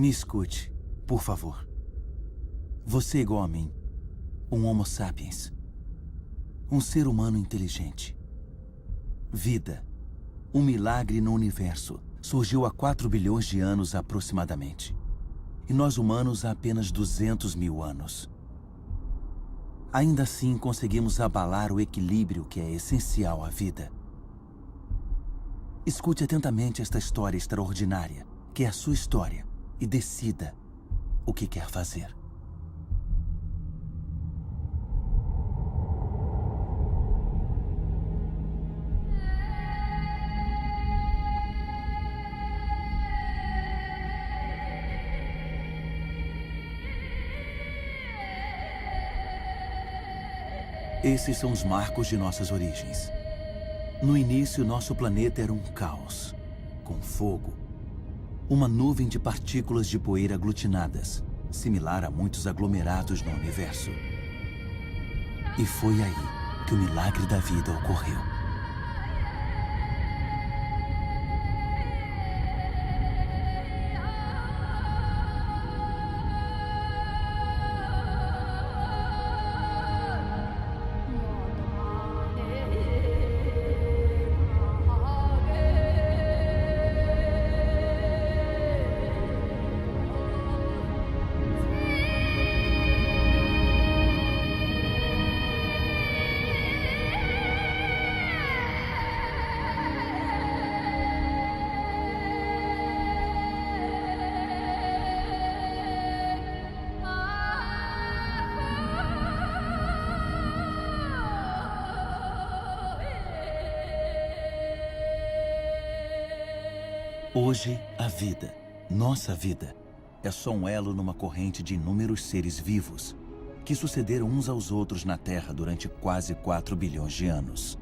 Me escute, por favor. Você é igual a mim. Um Homo sapiens. Um ser humano inteligente. Vida. Um milagre no universo. Surgiu há 4 bilhões de anos aproximadamente. E nós humanos há apenas 200 mil anos. Ainda assim, conseguimos abalar o equilíbrio que é essencial à vida. Escute atentamente esta história extraordinária, que é a sua história, e decida o que quer fazer. Esses são os marcos de nossas origens. No início, nosso planeta era um caos, com fogo, uma nuvem de partículas de poeira aglutinadas, similar a muitos aglomerados no universo. E foi aí que o milagre da vida ocorreu. Hoje, a vida, nossa vida, é só um elo numa corrente de inúmeros seres vivos que sucederam uns aos outros na Terra durante quase 4 bilhões de anos.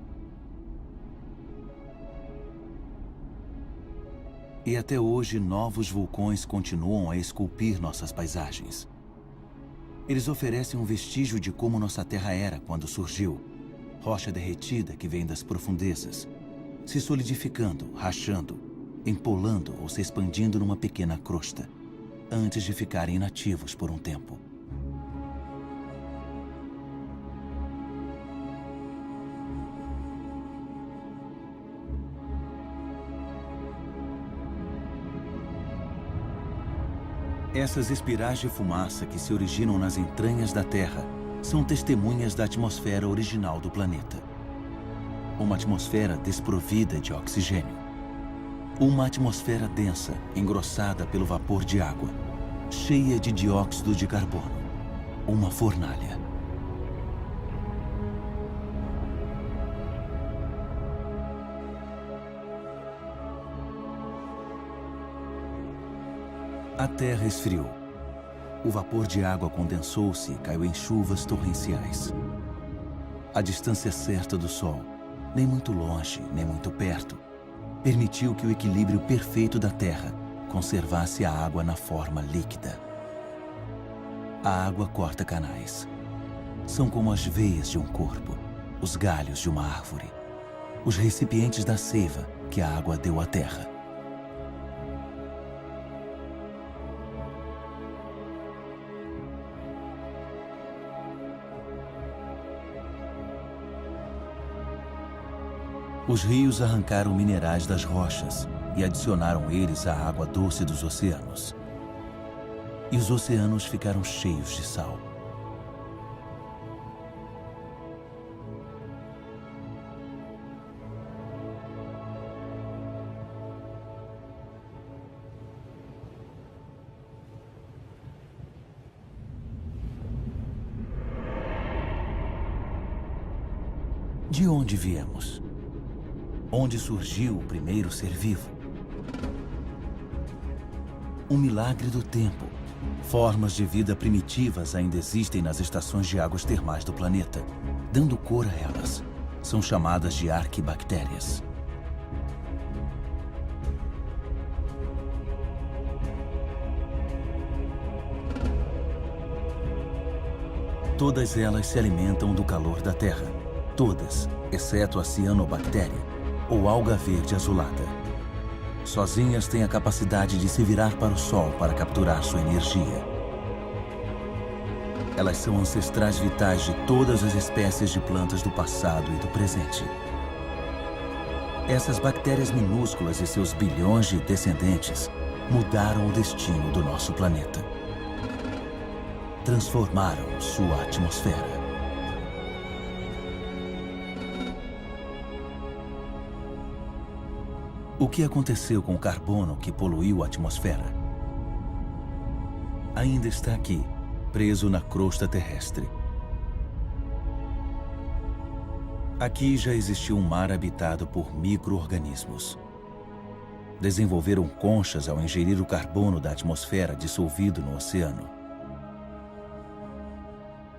E até hoje, novos vulcões continuam a esculpir nossas paisagens. Eles oferecem um vestígio de como nossa Terra era quando surgiu. Rocha derretida que vem das profundezas, se solidificando, rachando, empolando ou se expandindo numa pequena crosta, antes de ficarem inativos por um tempo. Essas espirais de fumaça que se originam nas entranhas da Terra são testemunhas da atmosfera original do planeta. Uma atmosfera desprovida de oxigênio. Uma atmosfera densa, engrossada pelo vapor de água, cheia de dióxido de carbono. Uma fornalha. A Terra esfriou. O vapor de água condensou-se e caiu em chuvas torrenciais. A distância certa do Sol, nem muito longe, nem muito perto, permitiu que o equilíbrio perfeito da Terra conservasse a água na forma líquida. A água corta canais. São como as veias de um corpo, os galhos de uma árvore, os recipientes da seiva que a água deu à Terra. Os rios arrancaram minerais das rochas e adicionaram eles à água doce dos oceanos. E os oceanos ficaram cheios de sal. De onde viemos? Onde surgiu o primeiro ser vivo? Um milagre do tempo. Formas de vida primitivas ainda existem nas estações de águas termais do planeta, dando cor a elas. São chamadas de arquibactérias. Todas elas se alimentam do calor da Terra. Todas, exceto a cianobactéria, ou alga verde azulada. Sozinhas têm a capacidade de se virar para o Sol para capturar sua energia. Elas são ancestrais vitais de todas as espécies de plantas do passado e do presente. Essas bactérias minúsculas e seus bilhões de descendentes mudaram o destino do nosso planeta. Transformaram sua atmosfera. O que aconteceu com o carbono que poluiu a atmosfera? Ainda está aqui, preso na crosta terrestre. Aqui já existiu um mar habitado por micro-organismos. Desenvolveram conchas ao ingerir o carbono da atmosfera dissolvido no oceano.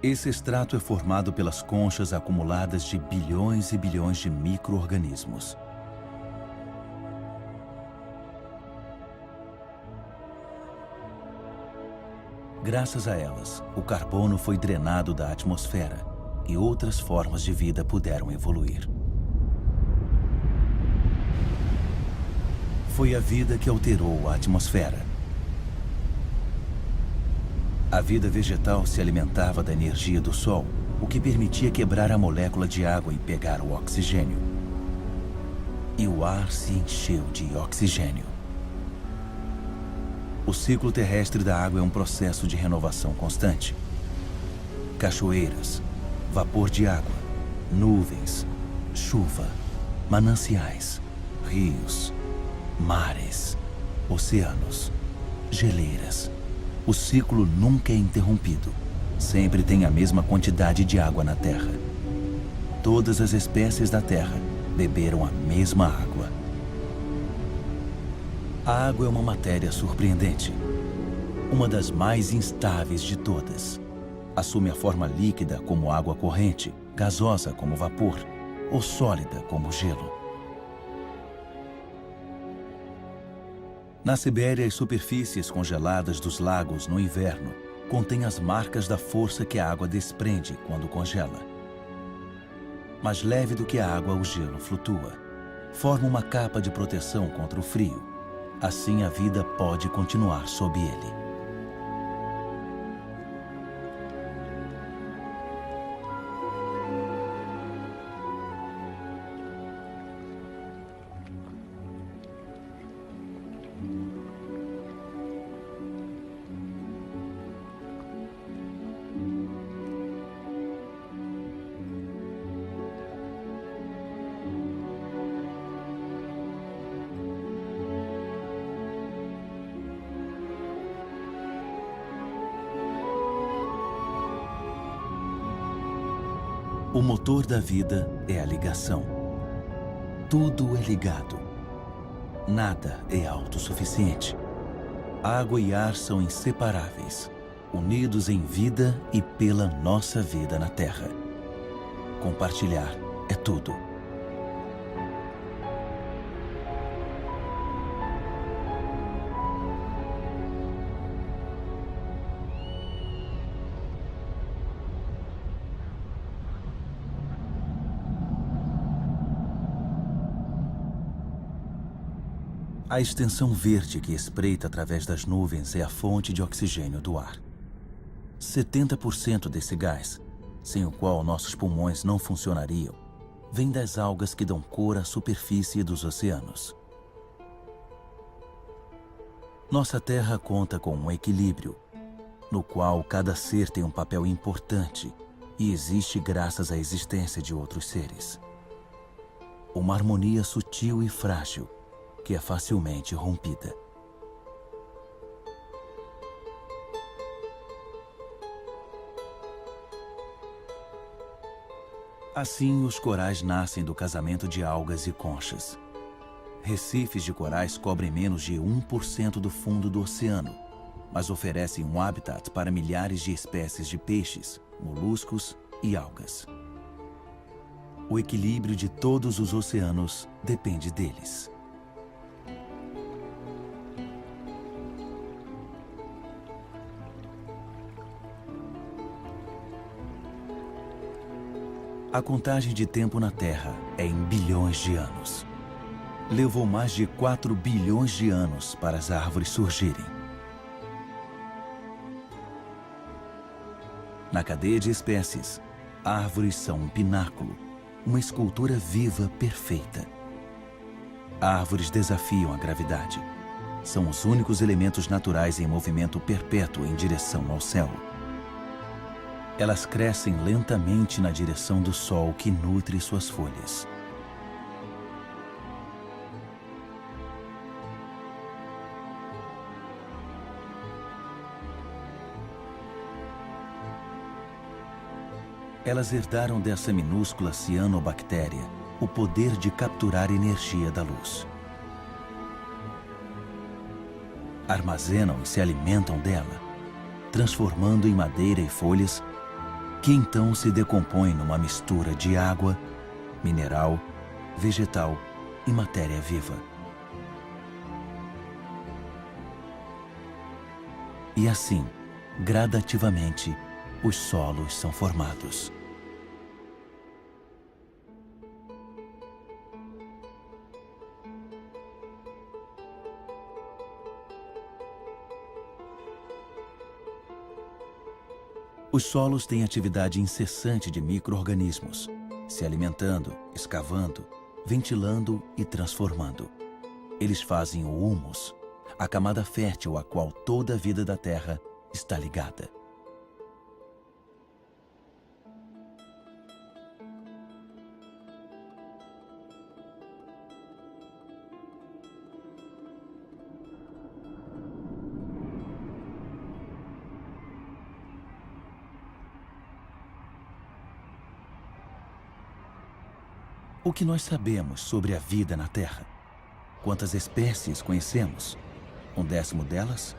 Esse extrato é formado pelas conchas acumuladas de bilhões e bilhões de micro-organismos. Graças a elas, o carbono foi drenado da atmosfera e outras formas de vida puderam evoluir. Foi a vida que alterou a atmosfera. A vida vegetal se alimentava da energia do Sol, o que permitia quebrar a molécula de água e pegar o oxigênio. E o ar se encheu de oxigênio. O ciclo terrestre da água é um processo de renovação constante. Cachoeiras, vapor de água, nuvens, chuva, mananciais, rios, mares, oceanos, geleiras. O ciclo nunca é interrompido. Sempre tem a mesma quantidade de água na Terra. Todas as espécies da Terra beberam a mesma água. A água é uma matéria surpreendente. Uma das mais instáveis de todas. Assume a forma líquida como água corrente, gasosa como vapor, ou sólida como gelo. Na Sibéria, as superfícies congeladas dos lagos no inverno contêm as marcas da força que a água desprende quando congela. Mais leve do que a água, o gelo flutua. Forma uma capa de proteção contra o frio. Assim, a vida pode continuar sob ele. O motor da vida é a ligação. Tudo é ligado. Nada é autossuficiente. Água e ar são inseparáveis, unidos em vida e pela nossa vida na Terra. Compartilhar é tudo. A extensão verde que espreita através das nuvens é a fonte de oxigênio do ar. 70% desse gás, sem o qual nossos pulmões não funcionariam, vem das algas que dão cor à superfície dos oceanos. Nossa Terra conta com um equilíbrio, no qual cada ser tem um papel importante e existe graças à existência de outros seres. Uma harmonia sutil e frágil, que é facilmente rompida. Assim, os corais nascem do casamento de algas e conchas. Recifes de corais cobrem menos de 1% do fundo do oceano, mas oferecem um habitat para milhares de espécies de peixes, moluscos e algas. O equilíbrio de todos os oceanos depende deles. A contagem de tempo na Terra é em bilhões de anos. levou mais de 4 bilhões de anos para as árvores surgirem. Na cadeia de espécies, árvores são um pináculo, uma escultura viva perfeita. Árvores desafiam a gravidade. São os únicos elementos naturais em movimento perpétuo em direção ao céu. Elas crescem lentamente na direção do sol que nutre suas folhas. Elas herdaram dessa minúscula cianobactéria o poder de capturar energia da luz. Armazenam e se alimentam dela, transformando em madeira e folhas, que então se decompõem numa mistura de água, mineral, vegetal e matéria viva. E assim, gradativamente, os solos são formados. Os solos têm atividade incessante de micro-organismos, se alimentando, escavando, ventilando e transformando. Eles fazem o humus, a camada fértil a qual toda a vida da Terra está ligada. O que nós sabemos sobre a vida na Terra? Quantas espécies conhecemos? 1/10 delas?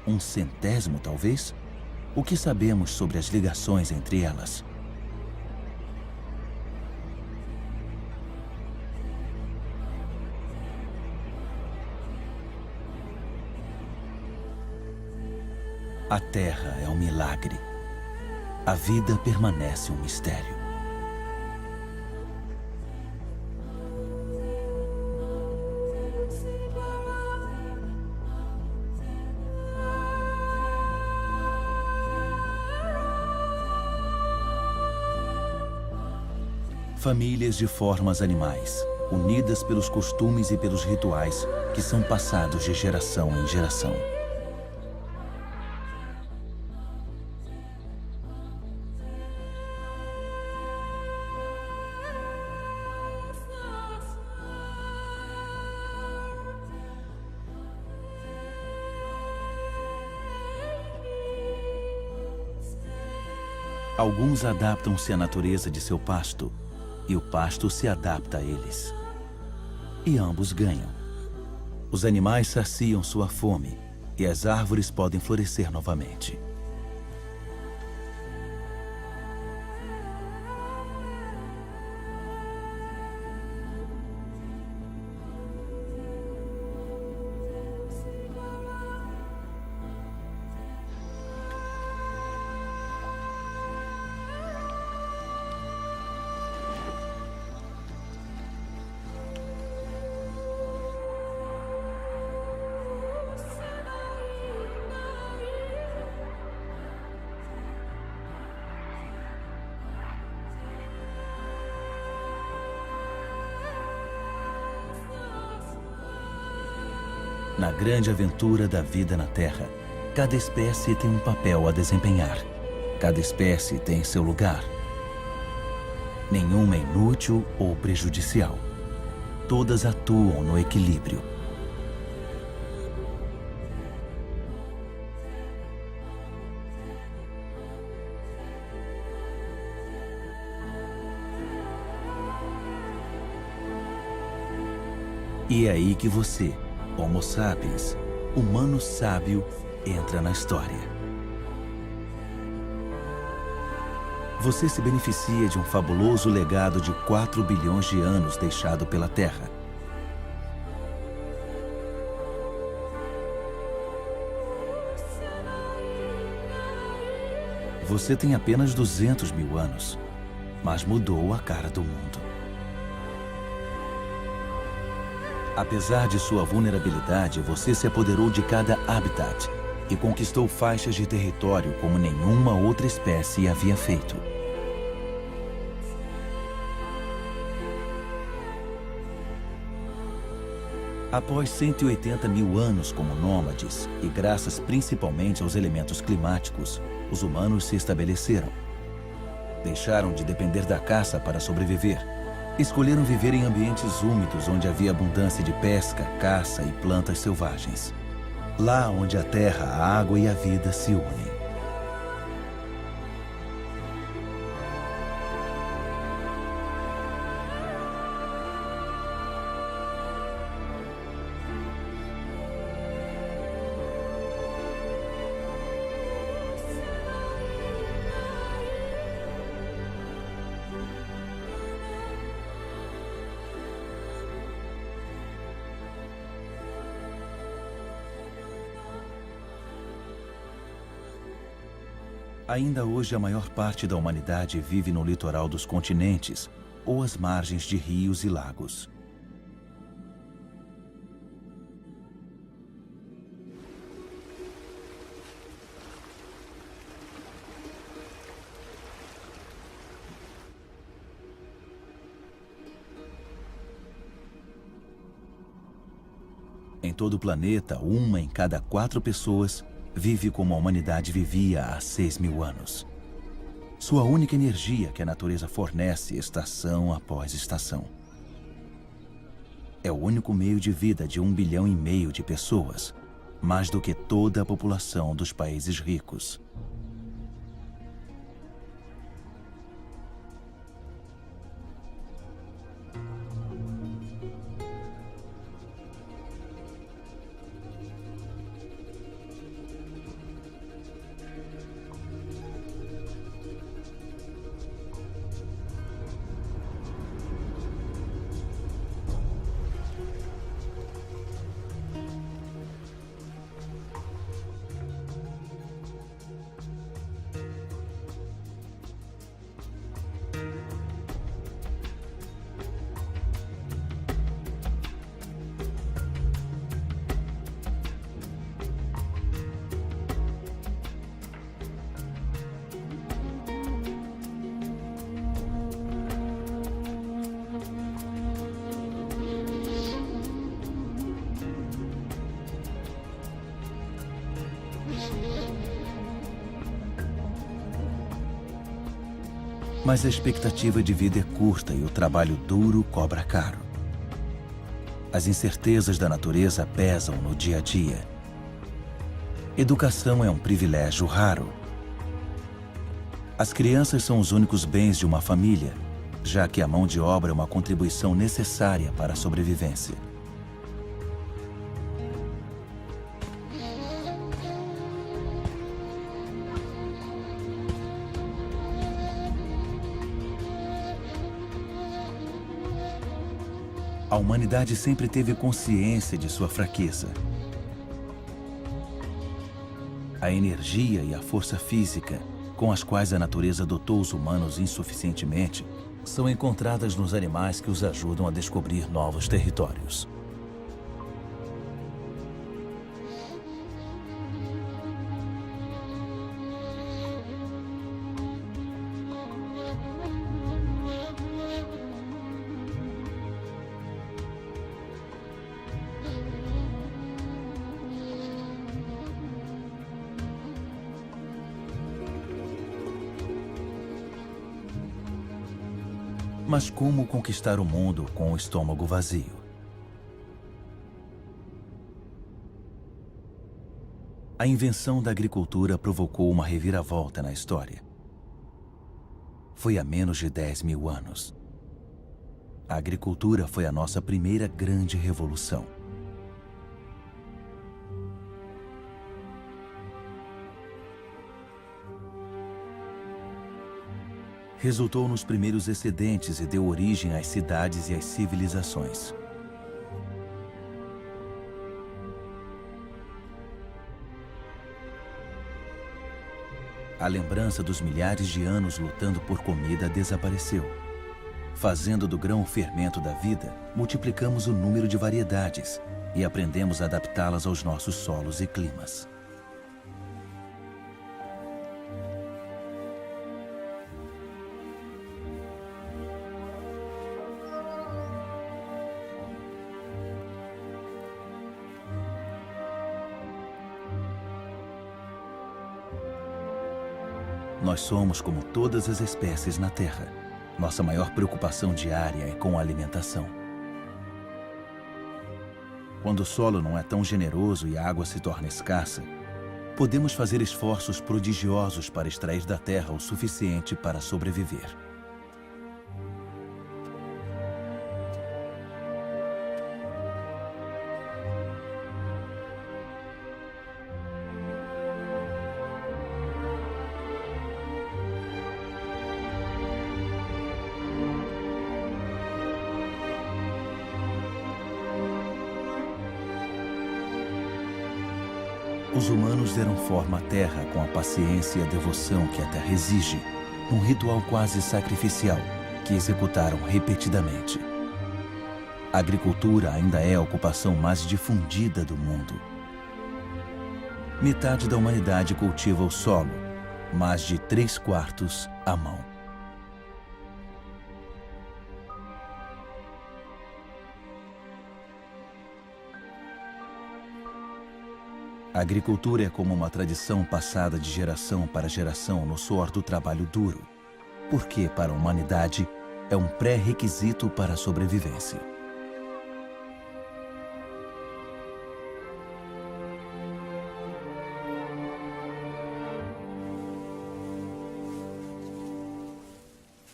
1/100, talvez? O que sabemos sobre as ligações entre elas? A Terra é um milagre. A vida permanece um mistério. Famílias de formas animais, unidas pelos costumes e pelos rituais que são passados de geração em geração. Alguns adaptam-se à natureza de seu pasto, e o pasto se adapta a eles. E ambos ganham. Os animais saciam sua fome e as árvores podem florescer novamente. Na grande aventura da vida na Terra, cada espécie tem um papel a desempenhar. Cada espécie tem seu lugar. Nenhuma é inútil ou prejudicial. Todas atuam no equilíbrio. E é aí que você, Homo sapiens, humano sábio, entra na história. Você se beneficia de um fabuloso legado de 4 bilhões de anos deixado pela Terra. Você tem apenas 200 mil anos, mas mudou a cara do mundo. Apesar de sua vulnerabilidade, você se apoderou de cada habitat e conquistou faixas de território como nenhuma outra espécie havia feito. Após 180 mil anos como nômades, e graças principalmente aos elementos climáticos, os humanos se estabeleceram. Deixaram de depender da caça para sobreviver. Escolheram viver em ambientes úmidos onde havia abundância de pesca, caça e plantas selvagens. Lá onde a terra, a água e a vida se unem. Ainda hoje, a maior parte da humanidade vive no litoral dos continentes ou às margens de rios e lagos. Em todo o planeta, 1 em cada 4 pessoas vive como a humanidade vivia há 6 mil anos. Sua única energia que a natureza fornece estação após estação. É o único meio de vida de 1,5 bilhão de pessoas, mais do que toda a população dos países ricos. Mas a expectativa de vida é curta e o trabalho duro cobra caro. As incertezas da natureza pesam no dia a dia. Educação é um privilégio raro. As crianças são os únicos bens de uma família, já que a mão de obra é uma contribuição necessária para a sobrevivência. A humanidade sempre teve consciência de sua fraqueza. A energia e a força física, com as quais a natureza dotou os humanos insuficientemente, são encontradas nos animais que os ajudam a descobrir novos territórios. Mas como conquistar o mundo com o estômago vazio? A invenção da agricultura provocou uma reviravolta na história. Foi há menos de 10 mil anos. A agricultura foi a nossa primeira grande revolução. Resultou nos primeiros excedentes e deu origem às cidades e às civilizações. A lembrança dos milhares de anos lutando por comida desapareceu. Fazendo do grão o fermento da vida, multiplicamos o número de variedades e aprendemos a adaptá-las aos nossos solos e climas. Nós somos como todas as espécies na Terra. Nossa maior preocupação diária é com a alimentação. Quando o solo não é tão generoso e a água se torna escassa, podemos fazer esforços prodigiosos para extrair da terra o suficiente para sobreviver. Os humanos deram forma à terra com a paciência e a devoção que a terra exige, num ritual quase sacrificial que executaram repetidamente. A agricultura ainda é a ocupação mais difundida do mundo. Metade da humanidade cultiva o solo, mais de 3/4 à mão. A agricultura é como uma tradição passada de geração para geração no suor do trabalho duro, porque, para a humanidade, é um pré-requisito para a sobrevivência.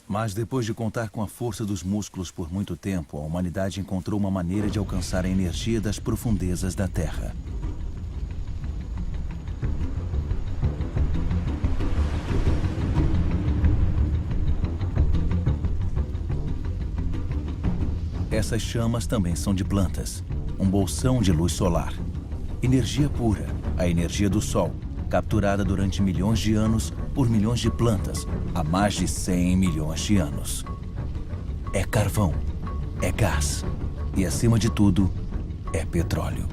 Mas depois de contar com a força dos músculos por muito tempo, a humanidade encontrou uma maneira de alcançar a energia das profundezas da Terra. Essas chamas também são de plantas, um bolsão de luz solar. Energia pura, a energia do Sol, capturada durante milhões de anos por milhões de plantas, há mais de 100 milhões de anos. É carvão, é gás e, acima de tudo, é petróleo.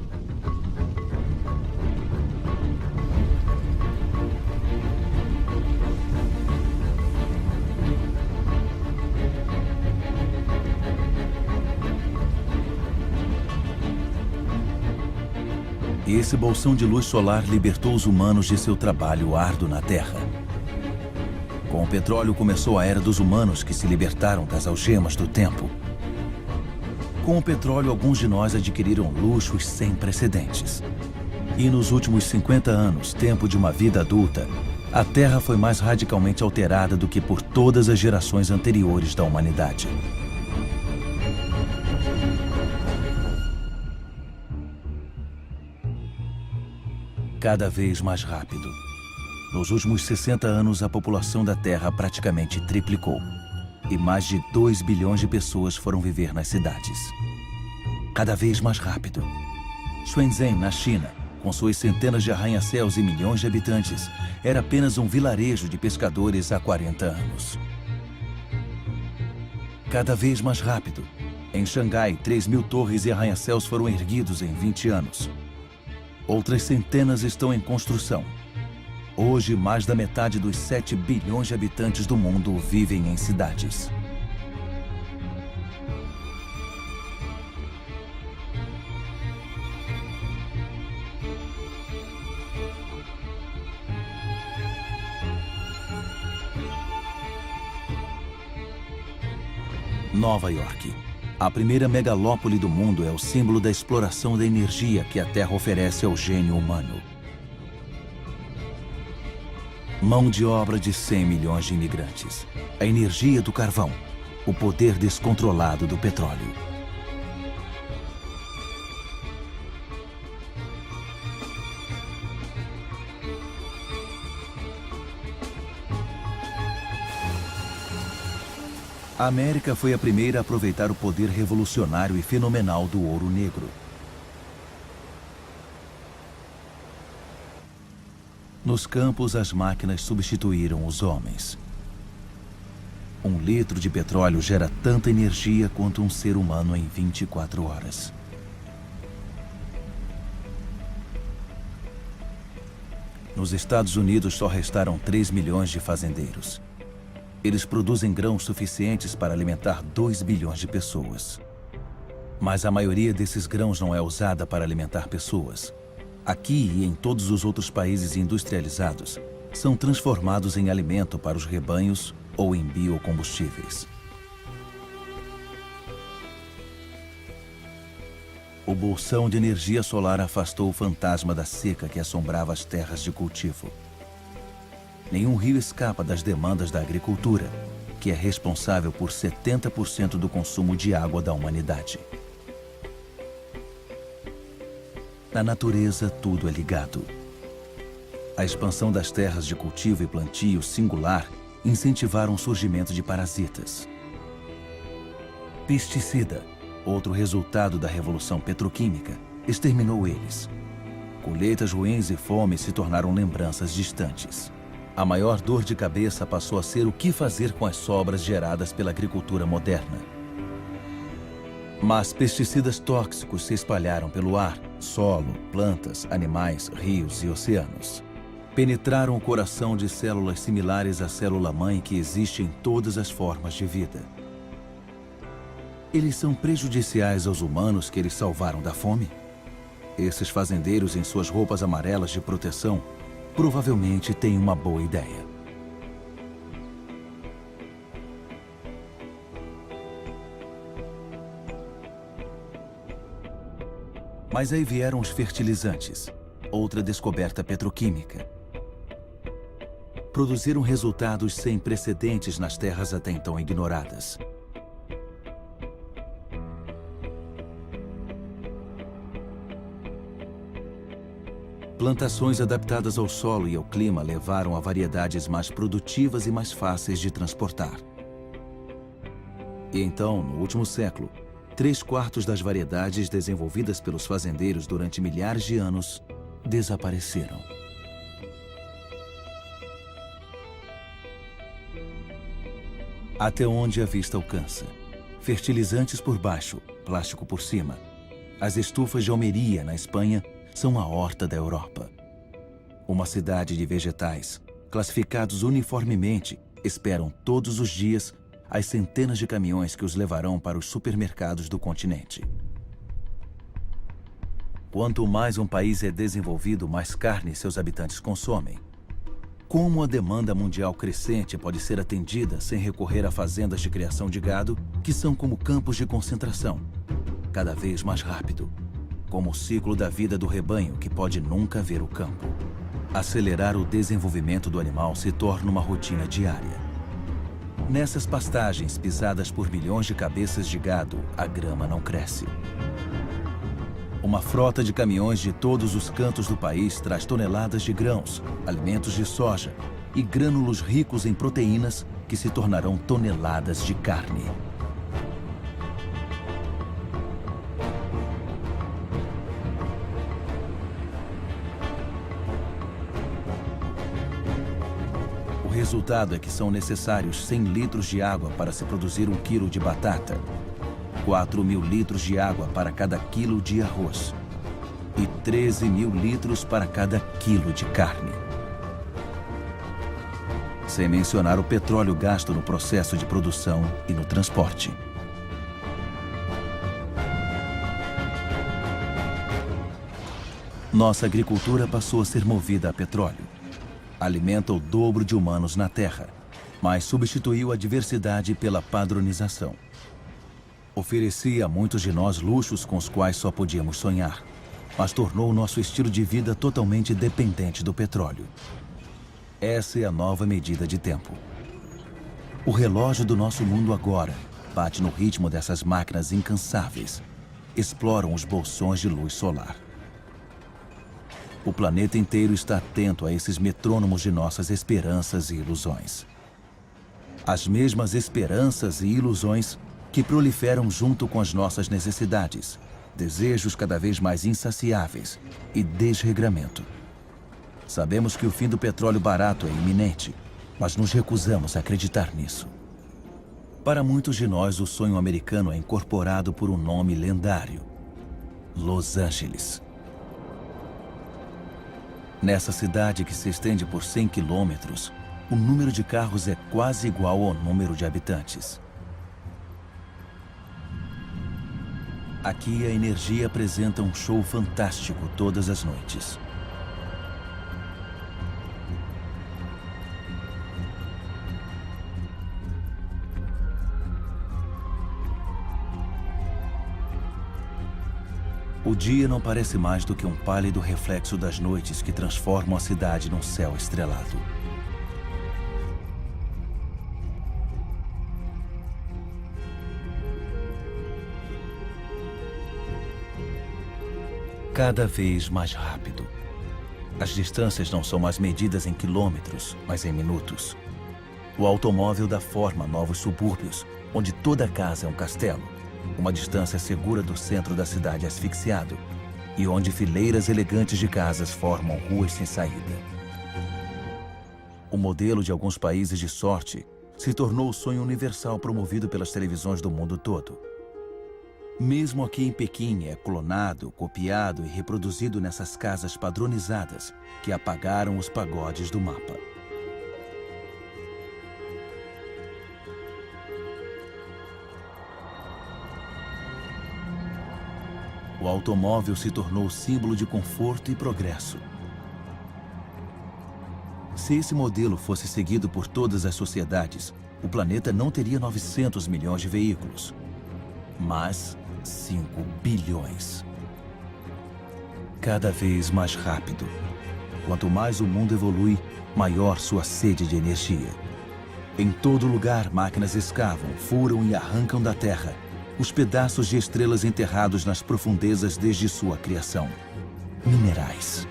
E esse bolsão de luz solar libertou os humanos de seu trabalho árduo na Terra. Com o petróleo começou a era dos humanos que se libertaram das algemas do tempo. Com o petróleo, alguns de nós adquiriram luxos sem precedentes. E nos últimos 50 anos, tempo de uma vida adulta, a Terra foi mais radicalmente alterada do que por todas as gerações anteriores da humanidade. Cada vez mais rápido. Nos últimos 60 anos, a população da Terra praticamente triplicou. E mais de 2 bilhões de pessoas foram viver nas cidades. Cada vez mais rápido. Shenzhen, na China, com suas centenas de arranha-céus e milhões de habitantes, era apenas um vilarejo de pescadores há 40 anos. Cada vez mais rápido. Em Xangai, 3.000 torres e arranha-céus foram erguidos em 20 anos. Outras centenas estão em construção. Hoje, mais da metade dos 7 bilhões de habitantes do mundo vivem em cidades. Nova York. A primeira megalópole do mundo é o símbolo da exploração da energia que a Terra oferece ao gênio humano. Mão de obra de 100 milhões de imigrantes. A energia do carvão. O poder descontrolado do petróleo. A América foi a primeira a aproveitar o poder revolucionário e fenomenal do ouro negro. Nos campos, as máquinas substituíram os homens. Um litro de petróleo gera tanta energia quanto um ser humano em 24 horas. Nos Estados Unidos só restaram 3 milhões de fazendeiros. Eles produzem grãos suficientes para alimentar 2 bilhões de pessoas. Mas a maioria desses grãos não é usada para alimentar pessoas. Aqui e em todos os outros países industrializados, são transformados em alimento para os rebanhos ou em biocombustíveis. O bolsão de energia solar afastou o fantasma da seca que assombrava as terras de cultivo. Nenhum rio escapa das demandas da agricultura, que é responsável por 70% do consumo de água da humanidade. Na natureza, tudo é ligado. A expansão das terras de cultivo e plantio singular incentivaram o surgimento de parasitas. Pesticida, outro resultado da revolução petroquímica, exterminou eles. Colheitas ruins e fome se tornaram lembranças distantes. A maior dor de cabeça passou a ser o que fazer com as sobras geradas pela agricultura moderna. Mas pesticidas tóxicos se espalharam pelo ar, solo, plantas, animais, rios e oceanos. Penetraram o coração de células similares à célula-mãe que existe em todas as formas de vida. Eles são prejudiciais aos humanos que eles salvaram da fome? Esses fazendeiros em suas roupas amarelas de proteção provavelmente têm uma boa ideia. Mas aí vieram os fertilizantes, outra descoberta petroquímica. Produziram resultados sem precedentes nas terras até então ignoradas. Plantações adaptadas ao solo e ao clima levaram a variedades mais produtivas e mais fáceis de transportar. E então, no último século, 3/4 das variedades desenvolvidas pelos fazendeiros durante milhares de anos desapareceram. Até onde a vista alcança. Fertilizantes por baixo, plástico por cima. As estufas de Almeria, na Espanha, são a horta da Europa. Uma cidade de vegetais, classificados uniformemente, esperam todos os dias as centenas de caminhões que os levarão para os supermercados do continente. Quanto mais um país é desenvolvido, mais carne seus habitantes consomem. Como a demanda mundial crescente pode ser atendida sem recorrer a fazendas de criação de gado, que são como campos de concentração, cada vez mais rápido, como o ciclo da vida do rebanho que pode nunca ver o campo. Acelerar o desenvolvimento do animal se torna uma rotina diária. Nessas pastagens pisadas por milhões de cabeças de gado, a grama não cresce. Uma frota de caminhões de todos os cantos do país traz toneladas de grãos, alimentos de soja e grânulos ricos em proteínas que se tornarão toneladas de carne. O resultado é que são necessários 100 litros de água para se produzir 1 quilo de batata, 4.000 litros de água para cada quilo de arroz e 13.000 litros para cada quilo de carne. Sem mencionar o petróleo gasto no processo de produção e no transporte. Nossa agricultura passou a ser movida a petróleo. Alimenta o dobro de humanos na Terra, mas substituiu a diversidade pela padronização. Oferecia a muitos de nós luxos com os quais só podíamos sonhar, mas tornou o nosso estilo de vida totalmente dependente do petróleo. Essa é a nova medida de tempo. O relógio do nosso mundo agora bate no ritmo dessas máquinas incansáveis. Exploram os bolsões de luz solar. O planeta inteiro está atento a esses metrônomos de nossas esperanças e ilusões. As mesmas esperanças e ilusões que proliferam junto com as nossas necessidades, desejos cada vez mais insaciáveis e desregramento. Sabemos que o fim do petróleo barato é iminente, mas nos recusamos a acreditar nisso. Para muitos de nós, o sonho americano é incorporado por um nome lendário: Los Angeles. Nessa cidade que se estende por 100 quilômetros, o número de carros é quase igual ao número de habitantes. Aqui a energia apresenta um show fantástico todas as noites. O dia não parece mais do que um pálido reflexo das noites que transformam a cidade num céu estrelado. Cada vez mais rápido. As distâncias não são mais medidas em quilômetros, mas em minutos. O automóvel dá forma a novos subúrbios, onde toda casa é um castelo. Uma distância segura do centro da cidade asfixiado, e onde fileiras elegantes de casas formam ruas sem saída. O modelo de alguns países de sorte se tornou o sonho universal promovido pelas televisões do mundo todo. Mesmo aqui em Pequim é clonado, copiado e reproduzido nessas casas padronizadas que apagaram os pagodes do mapa. O automóvel se tornou símbolo de conforto e progresso. Se esse modelo fosse seguido por todas as sociedades, o planeta não teria 900 milhões de veículos, mas 5 bilhões. Cada vez mais rápido. Quanto mais o mundo evolui, maior sua sede de energia. Em todo lugar, máquinas escavam, furam e arrancam da terra os pedaços de estrelas enterrados nas profundezas desde sua criação. Minerais.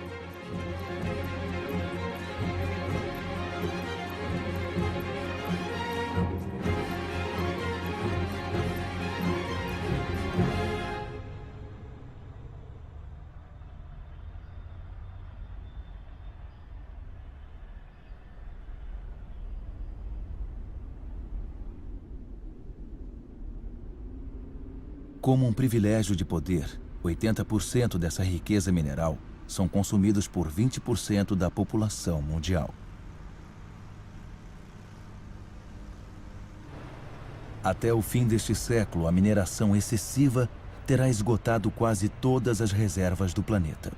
Como um privilégio de poder, 80% dessa riqueza mineral são consumidos por 20% da população mundial. Até o fim deste século, a mineração excessiva terá esgotado quase todas as reservas do planeta.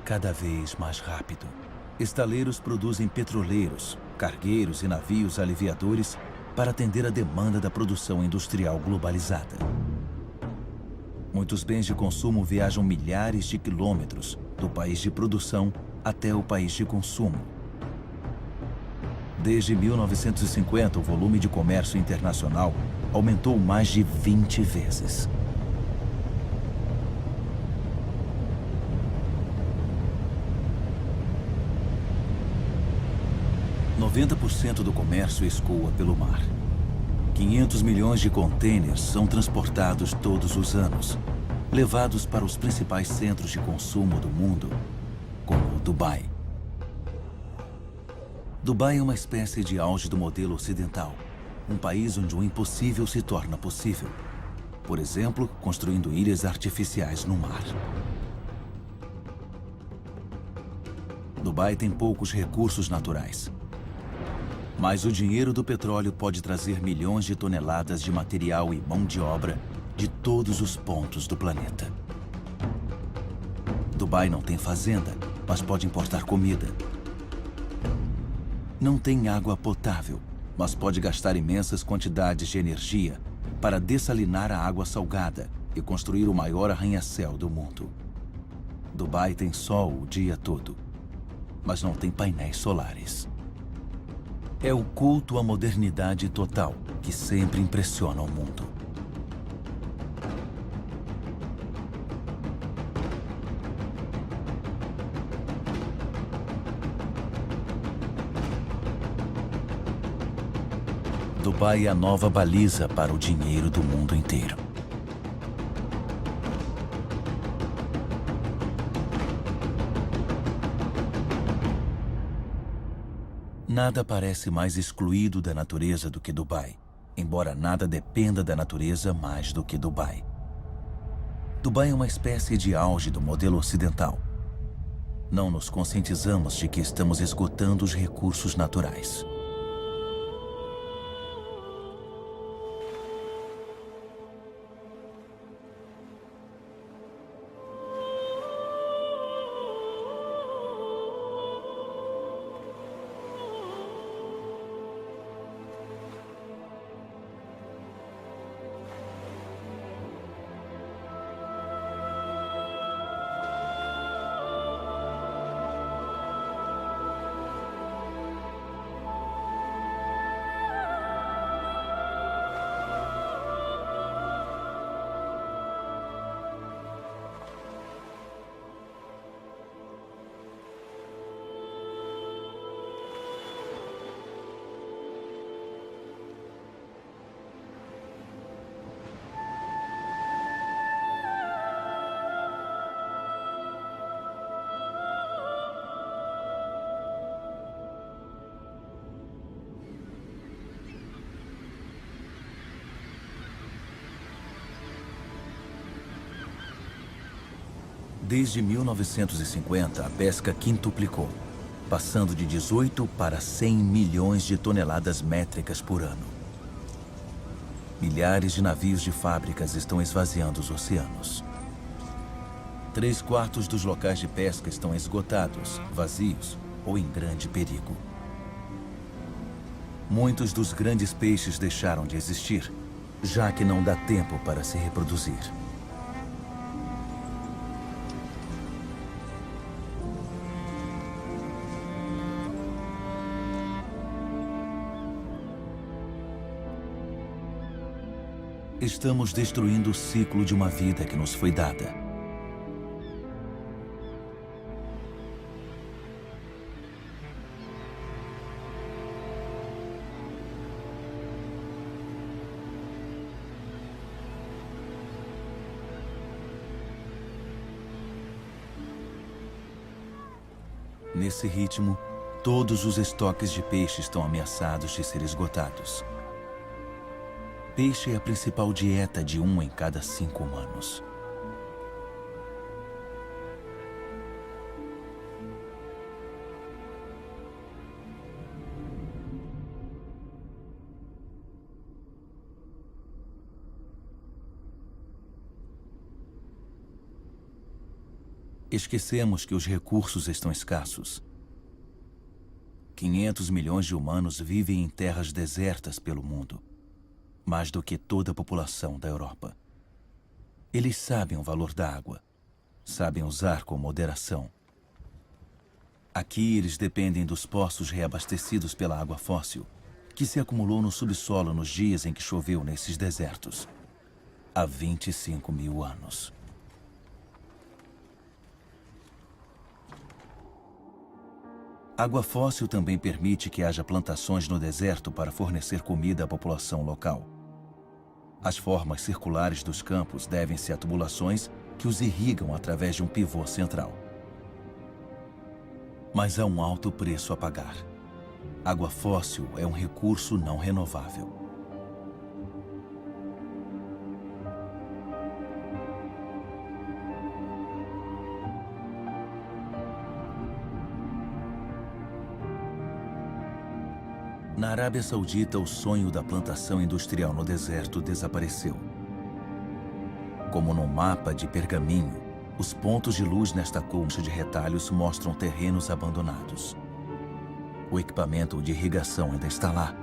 Cada vez mais rápido. Estaleiros produzem petroleiros, cargueiros e navios aliviadores para atender a demanda da produção industrial globalizada. Muitos bens de consumo viajam milhares de quilômetros do país de produção até o país de consumo. Desde 1950, o volume de comércio internacional aumentou mais de 20 vezes. ,90% do comércio escoa pelo mar. 500 milhões de contêineres são transportados todos os anos, levados para os principais centros de consumo do mundo, como Dubai. Dubai é uma espécie de auge do modelo ocidental, um país onde o impossível se torna possível. Por exemplo, construindo ilhas artificiais no mar. Dubai tem poucos recursos naturais. Mas o dinheiro do petróleo pode trazer milhões de toneladas de material e mão de obra de todos os pontos do planeta. Dubai não tem fazenda, mas pode importar comida. Não tem água potável, mas pode gastar imensas quantidades de energia para dessalinar a água salgada e construir o maior arranha-céu do mundo. Dubai tem sol o dia todo, mas não tem painéis solares. É o culto à modernidade total que sempre impressiona o mundo. Dubai é a nova baliza para o dinheiro do mundo inteiro. Nada parece mais excluído da natureza do que Dubai, embora nada dependa da natureza mais do que Dubai. Dubai é uma espécie de auge do modelo ocidental. Não nos conscientizamos de que estamos esgotando os recursos naturais. Desde 1950, a pesca quintuplicou, passando de 18 para 100 milhões de toneladas métricas por ano. Milhares de navios de fábricas estão esvaziando os oceanos. 3/4 dos locais de pesca estão esgotados, vazios ou em grande perigo. Muitos dos grandes peixes deixaram de existir, já que não dá tempo para se reproduzir. Estamos destruindo o ciclo de uma vida que nos foi dada. Nesse ritmo, todos os estoques de peixe estão ameaçados de ser esgotados. Peixe é a principal dieta de 1 em cada 5 humanos. Esquecemos que os recursos estão escassos. 500 milhões de humanos vivem em terras desertas pelo mundo. Mais do que toda a população da Europa. Eles sabem o valor da água, sabem usar com moderação. Aqui eles dependem dos poços reabastecidos pela água fóssil, que se acumulou no subsolo nos dias em que choveu nesses desertos, há 25 mil anos. Água fóssil também permite que haja plantações no deserto para fornecer comida à população local. As formas circulares dos campos devem-se a tubulações que os irrigam através de um pivô central. Mas há um alto preço a pagar. Água fóssil é um recurso não renovável. Na Arábia Saudita, o sonho da plantação industrial no deserto desapareceu. Como num mapa de pergaminho, os pontos de luz nesta concha de retalhos mostram terrenos abandonados. O equipamento de irrigação ainda está lá,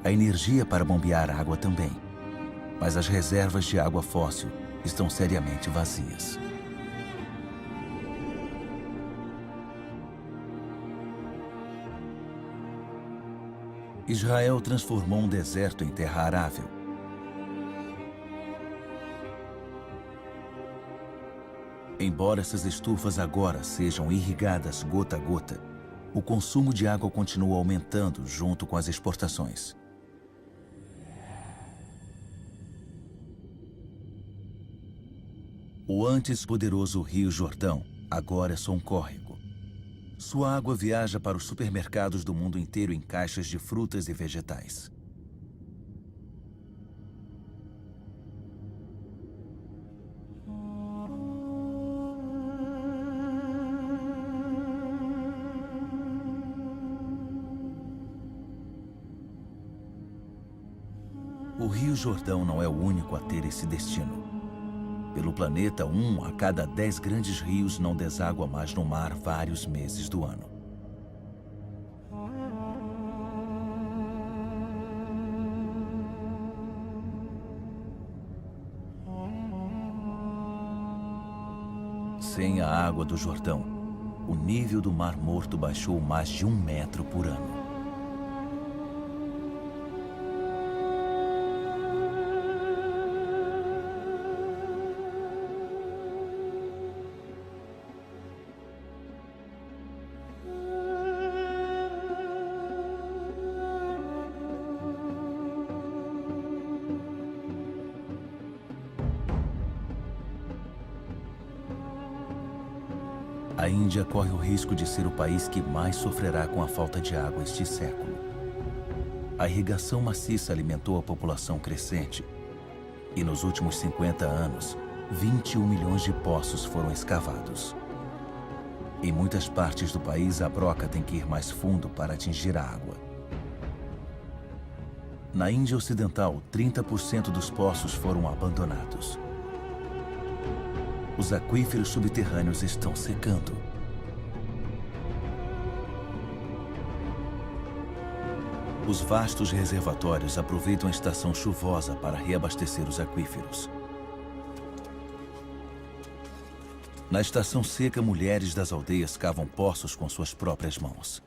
a energia para bombear a água também, mas as reservas de água fóssil estão seriamente vazias. Israel transformou um deserto em terra arável. Embora essas estufas agora sejam irrigadas gota a gota, o consumo de água continua aumentando junto com as exportações. O antes poderoso Rio Jordão agora é só um córrego. Sua água viaja para os supermercados do mundo inteiro em caixas de frutas e vegetais. O Rio Jordão não é o único a ter esse destino. Pelo planeta, 1 a cada 10 grandes rios não deságua mais no mar vários meses do ano. Sem a água do Jordão, o nível do Mar Morto baixou mais de 1 metro por ano. A Índia corre o risco de ser o país que mais sofrerá com a falta de água este século. A irrigação maciça alimentou a população crescente. E nos últimos 50 anos, 21 milhões de poços foram escavados. Em muitas partes do país, a broca tem que ir mais fundo para atingir a água. Na Índia Ocidental, 30% dos poços foram abandonados. Os aquíferos subterrâneos estão secando. Os vastos reservatórios aproveitam a estação chuvosa para reabastecer os aquíferos. Na estação seca, mulheres das aldeias cavam poços com suas próprias mãos.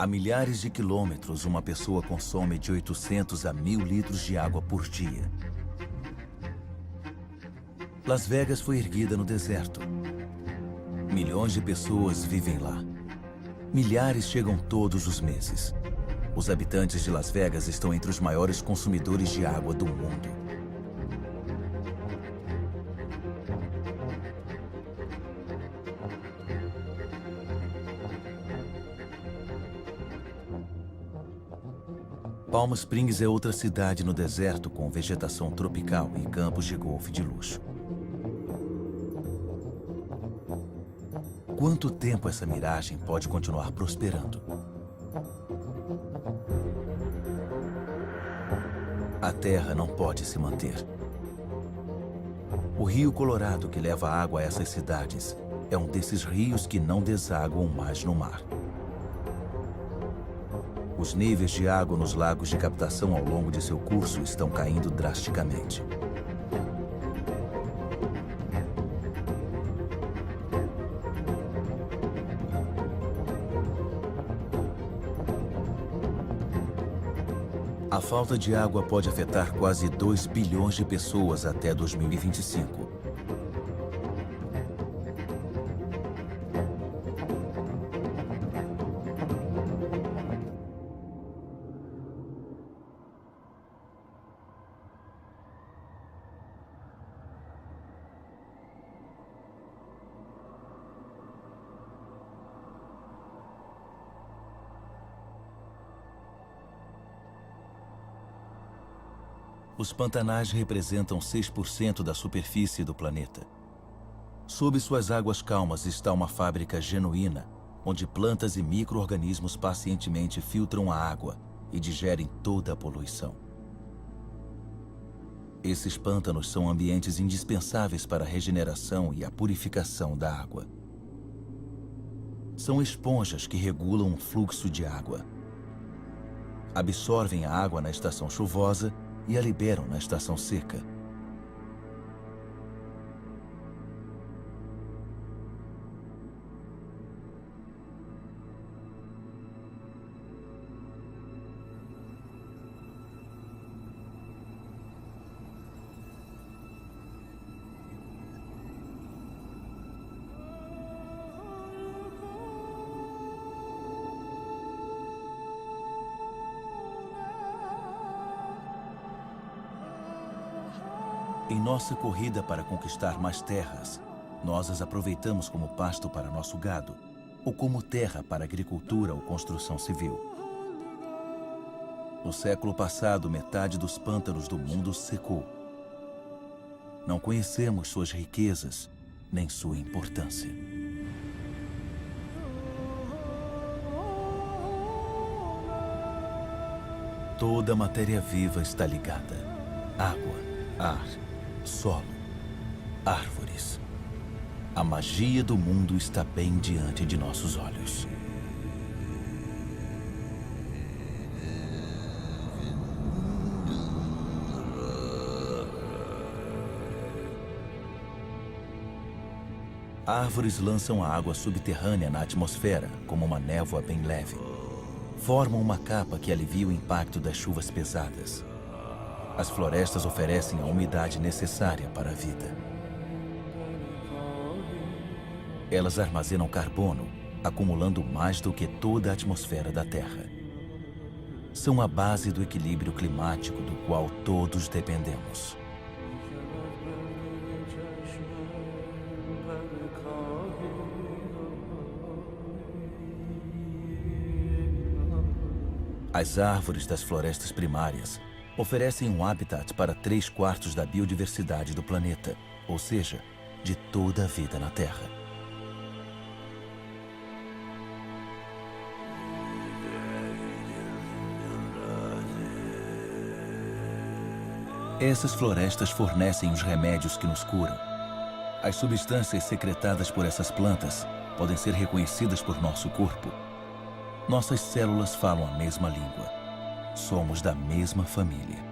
A milhares de quilômetros, uma pessoa consome de 800 a 1.000 litros de água por dia. Las Vegas foi erguida no deserto. Milhões de pessoas vivem lá. Milhares chegam todos os meses. Os habitantes de Las Vegas estão entre os maiores consumidores de água do mundo. Palm Springs é outra cidade no deserto com vegetação tropical e campos de golfe de luxo. Quanto tempo essa miragem pode continuar prosperando? A terra não pode se manter. O Rio Colorado, que leva água a essas cidades, é um desses rios que não desaguam mais no mar. Os níveis de água nos lagos de captação ao longo de seu curso estão caindo drasticamente. A falta de água pode afetar quase 2 bilhões de pessoas até 2025. Os pantanais representam 6% da superfície do planeta. Sob suas águas calmas está uma fábrica genuína, onde plantas e micro-organismos pacientemente filtram a água e digerem toda a poluição. Esses pântanos são ambientes indispensáveis para a regeneração e a purificação da água. São esponjas que regulam o fluxo de água. Absorvem a água na estação chuvosa e a liberam na estação seca. Em nossa corrida para conquistar mais terras, nós as aproveitamos como pasto para nosso gado, ou como terra para agricultura ou construção civil. No século passado, metade dos pântanos do mundo secou. Não conhecemos suas riquezas, nem sua importância. Toda a matéria viva está ligada. Água, ar, solo, árvores. A magia do mundo está bem diante de nossos olhos. Árvores lançam a água subterrânea na atmosfera como uma névoa bem leve. Formam uma capa que alivia o impacto das chuvas pesadas. As florestas oferecem a umidade necessária para a vida. Elas armazenam carbono, acumulando mais do que toda a atmosfera da Terra. São a base do equilíbrio climático do qual todos dependemos. As árvores das florestas primárias oferecem um habitat para 3/4 da biodiversidade do planeta, ou seja, de toda a vida na Terra. Essas florestas fornecem os remédios que nos curam. As substâncias secretadas por essas plantas podem ser reconhecidas por nosso corpo. Nossas células falam a mesma língua. Somos da mesma família.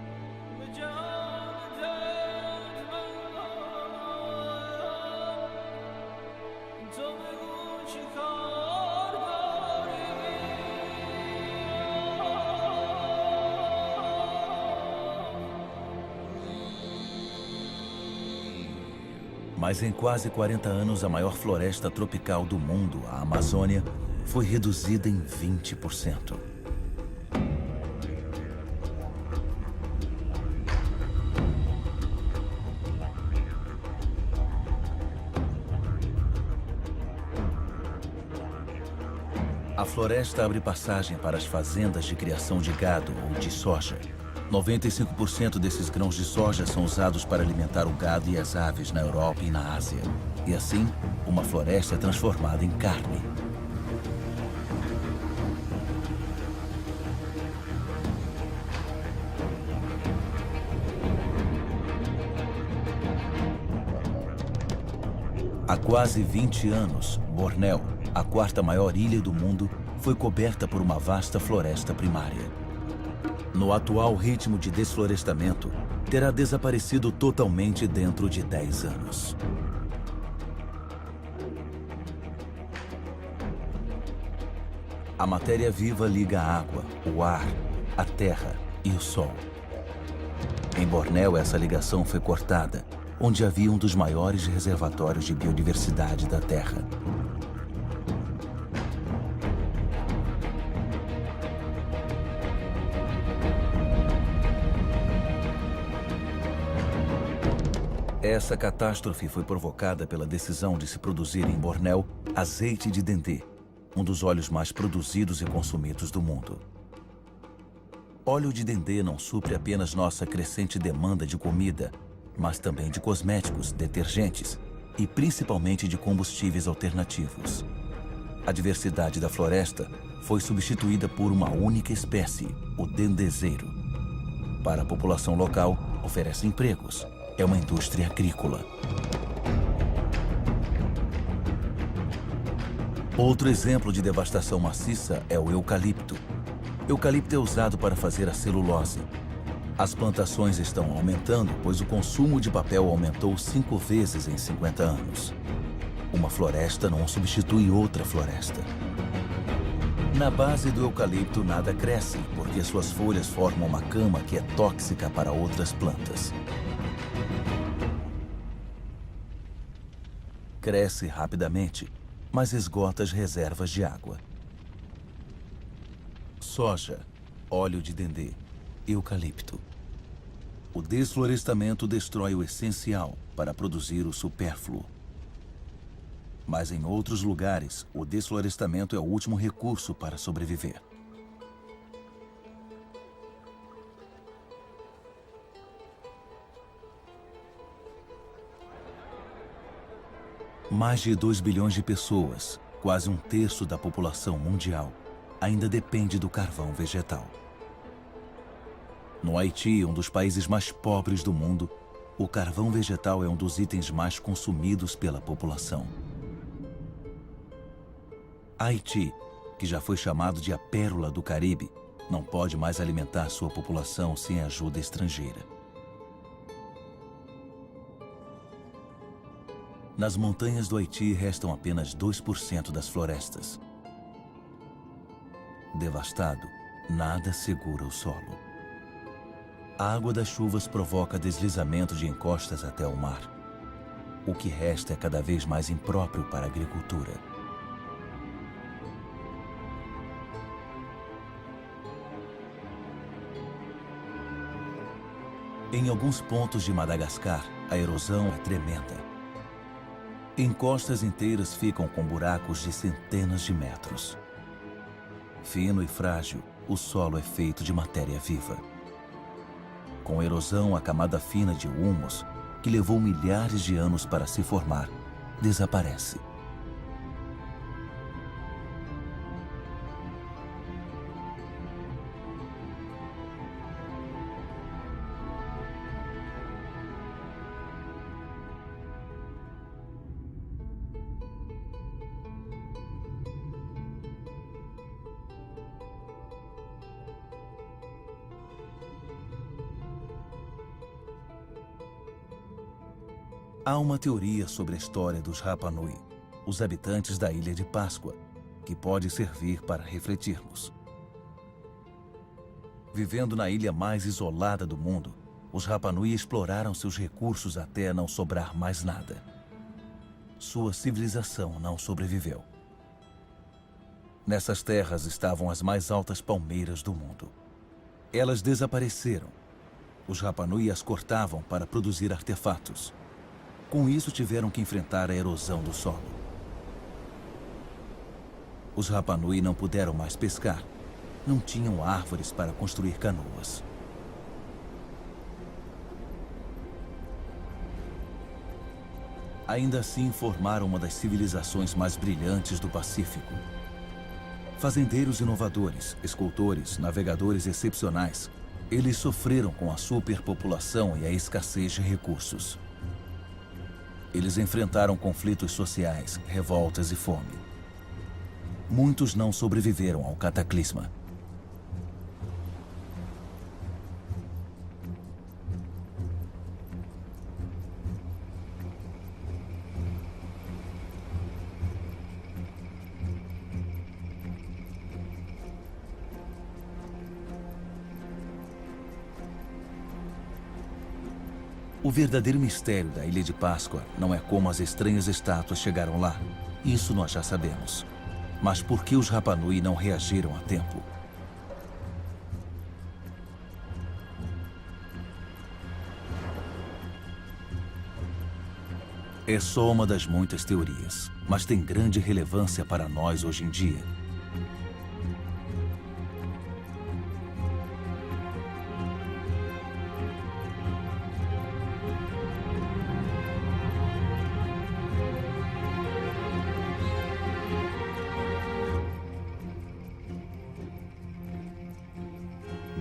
Mas em quase 40 anos, a maior floresta tropical do mundo, a Amazônia, foi reduzida em 20%. A floresta abre passagem para as fazendas de criação de gado ou de soja. 95% desses grãos de soja são usados para alimentar o gado e as aves na Europa e na Ásia. E assim, uma floresta é transformada em carne. Há quase 20 anos, Bornéu, a 4ª maior ilha do mundo, foi coberta por uma vasta floresta primária. No atual ritmo de desflorestamento, terá desaparecido totalmente dentro de 10 anos. A matéria viva liga a água, o ar, a terra e o sol. Em Bornéu, essa ligação foi cortada, onde havia um dos maiores reservatórios de biodiversidade da Terra. Essa catástrofe foi provocada pela decisão de se produzir em Bornéu azeite de dendê, um dos óleos mais produzidos e consumidos do mundo. Óleo de dendê não supre apenas nossa crescente demanda de comida, mas também de cosméticos, detergentes e principalmente de combustíveis alternativos. A diversidade da floresta foi substituída por uma única espécie, o dendezeiro. Para a população local, oferece empregos. É uma indústria agrícola. Outro exemplo de devastação maciça é o eucalipto. Eucalipto é usado para fazer a celulose. As plantações estão aumentando, pois o consumo de papel aumentou 5 vezes em 50 anos. Uma floresta não substitui outra floresta. Na base do eucalipto nada cresce, porque suas folhas formam uma cama que é tóxica para outras plantas. Cresce rapidamente, mas esgota as reservas de água. Soja, óleo de dendê, eucalipto. O desflorestamento destrói o essencial para produzir o supérfluo. Mas em outros lugares, o desflorestamento é o último recurso para sobreviver. Mais de 2 bilhões de pessoas, quase um terço da população mundial, ainda depende do carvão vegetal. No Haiti, um dos países mais pobres do mundo, o carvão vegetal é um dos itens mais consumidos pela população. Haiti, que já foi chamado de a pérola do Caribe, não pode mais alimentar sua população sem ajuda estrangeira. Nas montanhas do Haiti restam apenas 2% das florestas. Devastado, nada segura o solo. A água das chuvas provoca deslizamento de encostas até o mar. O que resta é cada vez mais impróprio para a agricultura. Em alguns pontos de Madagascar, a erosão é tremenda. Encostas inteiras ficam com buracos de centenas de metros. Fino e frágil, o solo é feito de matéria viva. Com erosão, a camada fina de humus, que levou milhares de anos para se formar, desaparece. Há uma teoria sobre a história dos Rapa Nui, os habitantes da Ilha de Páscoa, que pode servir para refletirmos. Vivendo na ilha mais isolada do mundo, os Rapa Nui exploraram seus recursos até não sobrar mais nada. Sua civilização não sobreviveu. Nessas terras estavam as mais altas palmeiras do mundo. Elas desapareceram. Os Rapa Nui as cortavam para produzir artefatos. Com isso, tiveram que enfrentar a erosão do solo. Os Rapa Nui não puderam mais pescar. Não tinham árvores para construir canoas. Ainda assim, formaram uma das civilizações mais brilhantes do Pacífico. Fazendeiros inovadores, escultores, navegadores excepcionais, eles sofreram com a superpopulação e a escassez de recursos. Eles enfrentaram conflitos sociais, revoltas e fome. Muitos não sobreviveram ao cataclisma. O verdadeiro mistério da Ilha de Páscoa não é como as estranhas estátuas chegaram lá. Isso nós já sabemos. Mas por que os Rapa Nui não reagiram a tempo? É só uma das muitas teorias, mas tem grande relevância para nós hoje em dia.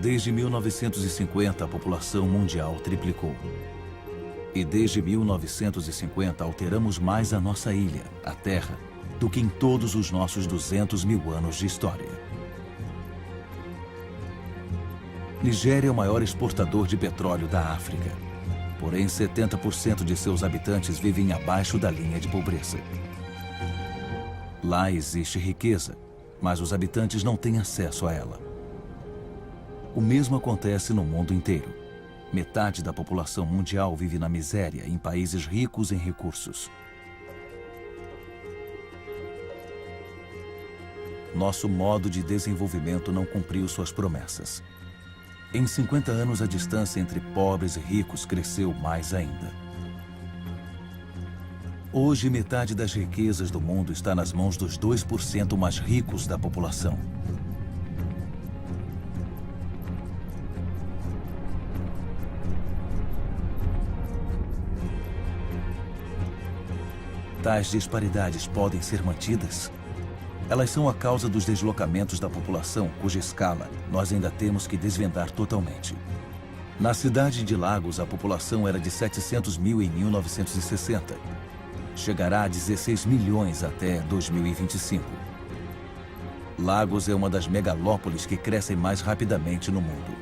Desde 1950, a população mundial triplicou. E desde 1950, alteramos mais a nossa ilha, a Terra, do que em todos os nossos 200 mil anos de história. Nigéria é o maior exportador de petróleo da África. Porém, 70% de seus habitantes vivem abaixo da linha de pobreza. Lá existe riqueza, mas os habitantes não têm acesso a ela. O mesmo acontece no mundo inteiro. Metade da população mundial vive na miséria em países ricos em recursos. Nosso modo de desenvolvimento não cumpriu suas promessas. Em 50 anos, a distância entre pobres e ricos cresceu mais ainda. Hoje, metade das riquezas do mundo está nas mãos dos 2% mais ricos da população. Tais disparidades podem ser mantidas? Elas são a causa dos deslocamentos da população, cuja escala nós ainda temos que desvendar totalmente. Na cidade de Lagos, a população era de 700 mil em 1960. Chegará a 16 milhões até 2025. Lagos é uma das megalópolis que crescem mais rapidamente no mundo.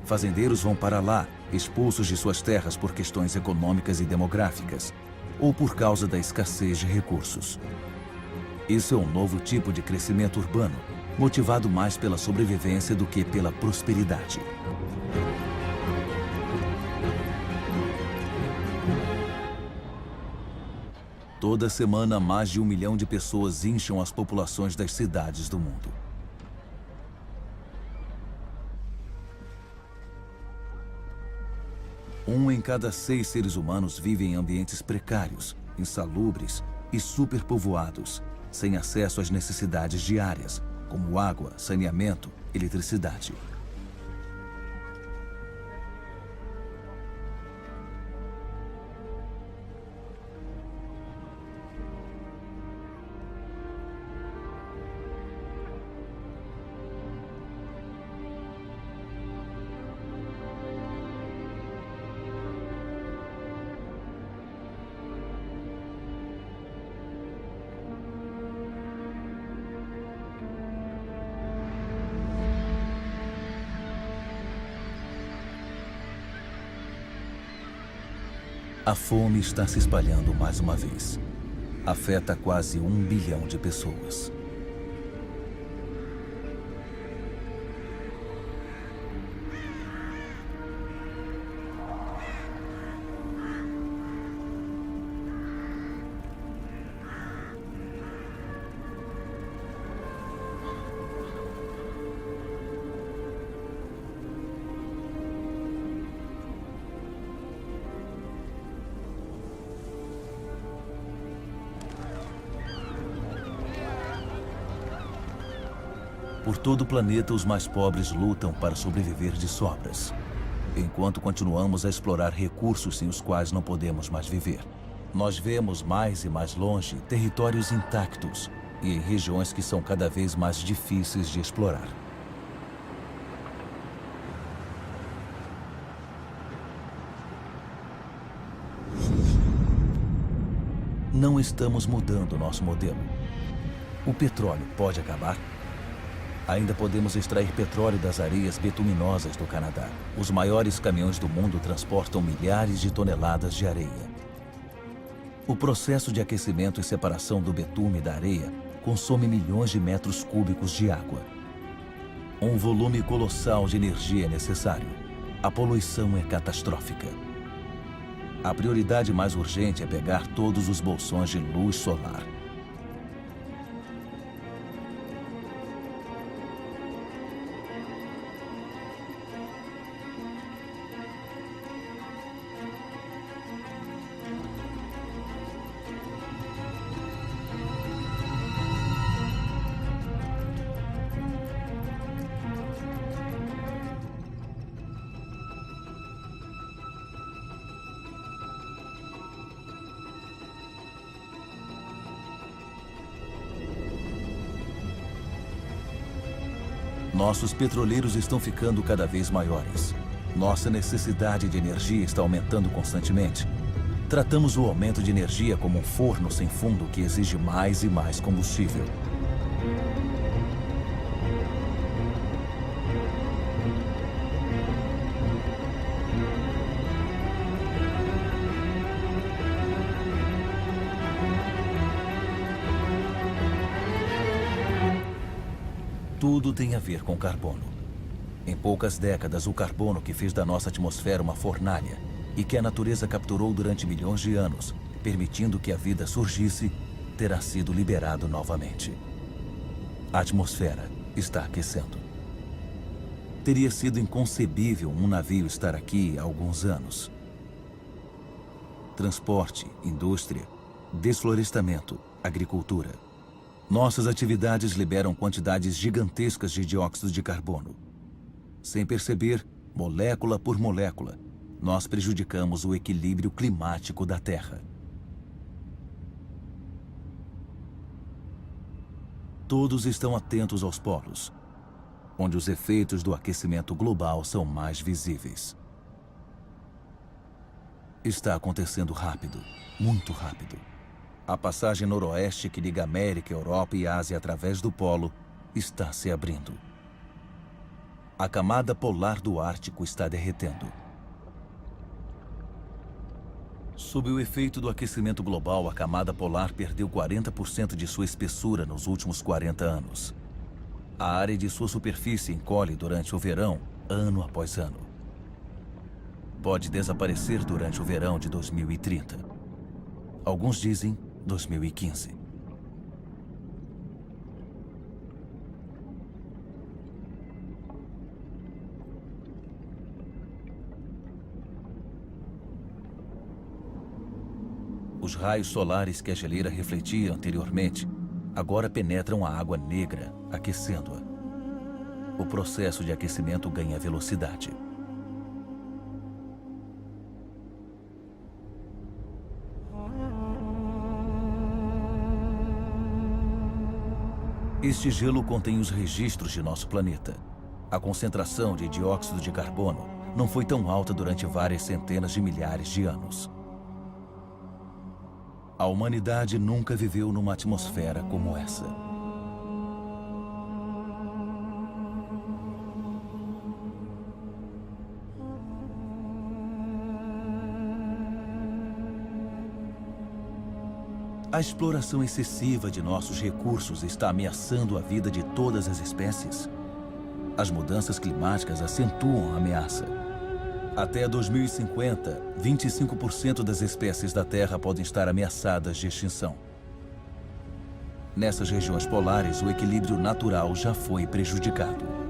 Fazendeiros vão para lá, expulsos de suas terras por questões econômicas e demográficas, ou por causa da escassez de recursos. Isso é um novo tipo de crescimento urbano, motivado mais pela sobrevivência do que pela prosperidade. Toda semana, mais de 1 milhão de pessoas incham as populações das cidades do mundo. Um em cada 6 seres humanos vive em ambientes precários, insalubres e superpovoados, sem acesso às necessidades diárias, como água, saneamento, eletricidade. A fome está se espalhando mais uma vez. Afeta quase 1 bilhão de pessoas. Por todo o planeta, os mais pobres lutam para sobreviver de sobras, enquanto continuamos a explorar recursos sem os quais não podemos mais viver. Nós vemos mais e mais longe territórios intactos e em regiões que são cada vez mais difíceis de explorar. Não estamos mudando nosso modelo. O petróleo pode acabar? Ainda podemos extrair petróleo das areias betuminosas do Canadá. Os maiores caminhões do mundo transportam milhares de toneladas de areia. O processo de aquecimento e separação do betume da areia consome milhões de metros cúbicos de água. Um volume colossal de energia é necessário. A poluição é catastrófica. A prioridade mais urgente é pegar todos os bolsões de luz solar. Nossos petroleiros estão ficando cada vez maiores. Nossa necessidade de energia está aumentando constantemente. Tratamos o aumento de energia como um forno sem fundo que exige mais e mais combustível. Tudo tem a ver com carbono. Em poucas décadas, o carbono que fez da nossa atmosfera uma fornalha e que a natureza capturou durante milhões de anos, permitindo que a vida surgisse, terá sido liberado novamente. A atmosfera está aquecendo. Teria sido inconcebível um navio estar aqui há alguns anos. Transporte, indústria, desflorestamento, agricultura. Nossas atividades liberam quantidades gigantescas de dióxido de carbono. Sem perceber, molécula por molécula, nós prejudicamos o equilíbrio climático da Terra. Todos estão atentos aos polos, onde os efeitos do aquecimento global são mais visíveis. Está acontecendo rápido, muito rápido. A passagem noroeste que liga América, Europa e Ásia através do polo está se abrindo. A camada polar do Ártico está derretendo. Sob o efeito do aquecimento global, a camada polar perdeu 40% de sua espessura nos últimos 40 anos. A área de sua superfície encolhe durante o verão, ano após ano. Pode desaparecer durante o verão de 2030. Alguns dizem 2015. Os raios solares que a geleira refletia anteriormente agora penetram a água negra, aquecendo-a. O processo de aquecimento ganha velocidade. Este gelo contém os registros de nosso planeta. A concentração de dióxido de carbono não foi tão alta durante várias centenas de milhares de anos. A humanidade nunca viveu numa atmosfera como essa. A exploração excessiva de nossos recursos está ameaçando a vida de todas as espécies. As mudanças climáticas acentuam a ameaça. Até 2050, 25% das espécies da Terra podem estar ameaçadas de extinção. Nessas regiões polares, o equilíbrio natural já foi prejudicado.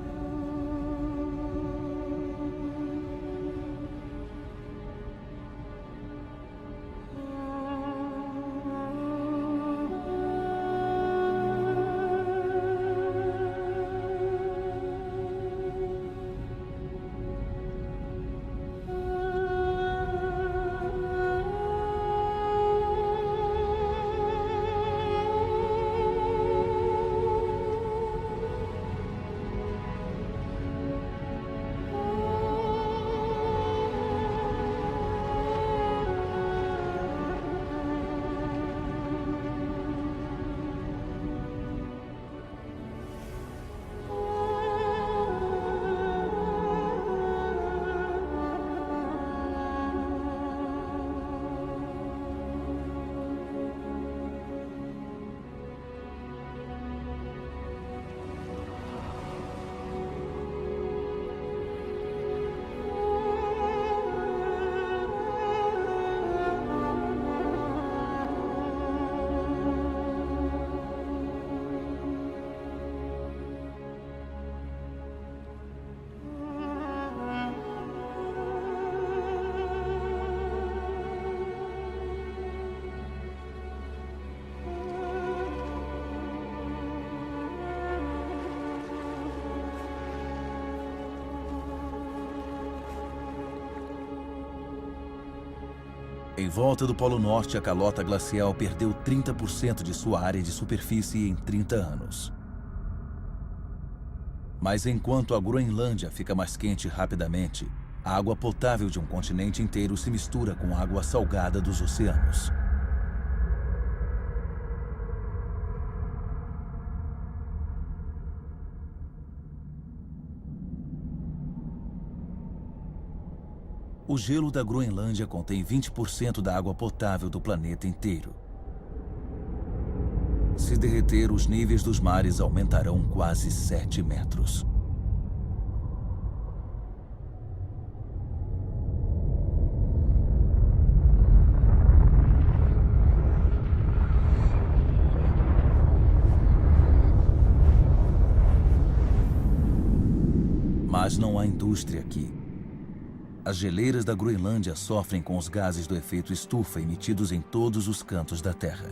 Em volta do Polo Norte, a calota glacial perdeu 30% de sua área de superfície em 30 anos. Mas enquanto a Groenlândia fica mais quente rapidamente, a água potável de um continente inteiro se mistura com a água salgada dos oceanos. O gelo da Groenlândia contém 20% da água potável do planeta inteiro. Se derreter, os níveis dos mares aumentarão quase 7 metros. Mas não há indústria aqui. As geleiras da Groenlândia sofrem com os gases do efeito estufa emitidos em todos os cantos da Terra.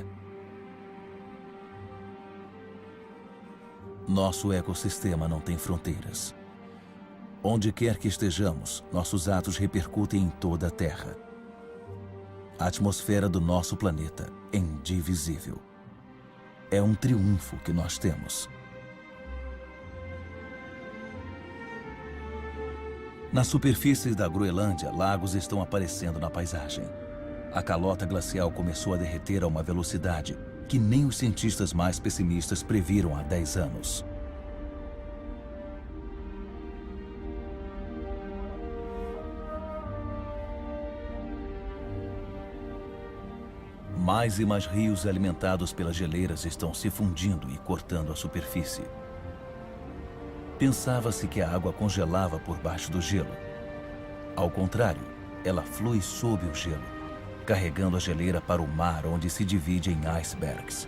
Nosso ecossistema não tem fronteiras. Onde quer que estejamos, nossos atos repercutem em toda a Terra. A atmosfera do nosso planeta é indivisível. É um triunfo que nós temos. Na superfície da Groenlândia, lagos estão aparecendo na paisagem. A calota glacial começou a derreter a uma velocidade que nem os cientistas mais pessimistas previram há 10 anos. Mais e mais rios alimentados pelas geleiras estão se fundindo e cortando a superfície. Pensava-se que a água congelava por baixo do gelo. Ao contrário, ela flui sob o gelo, carregando a geleira para o mar, onde se divide em icebergs.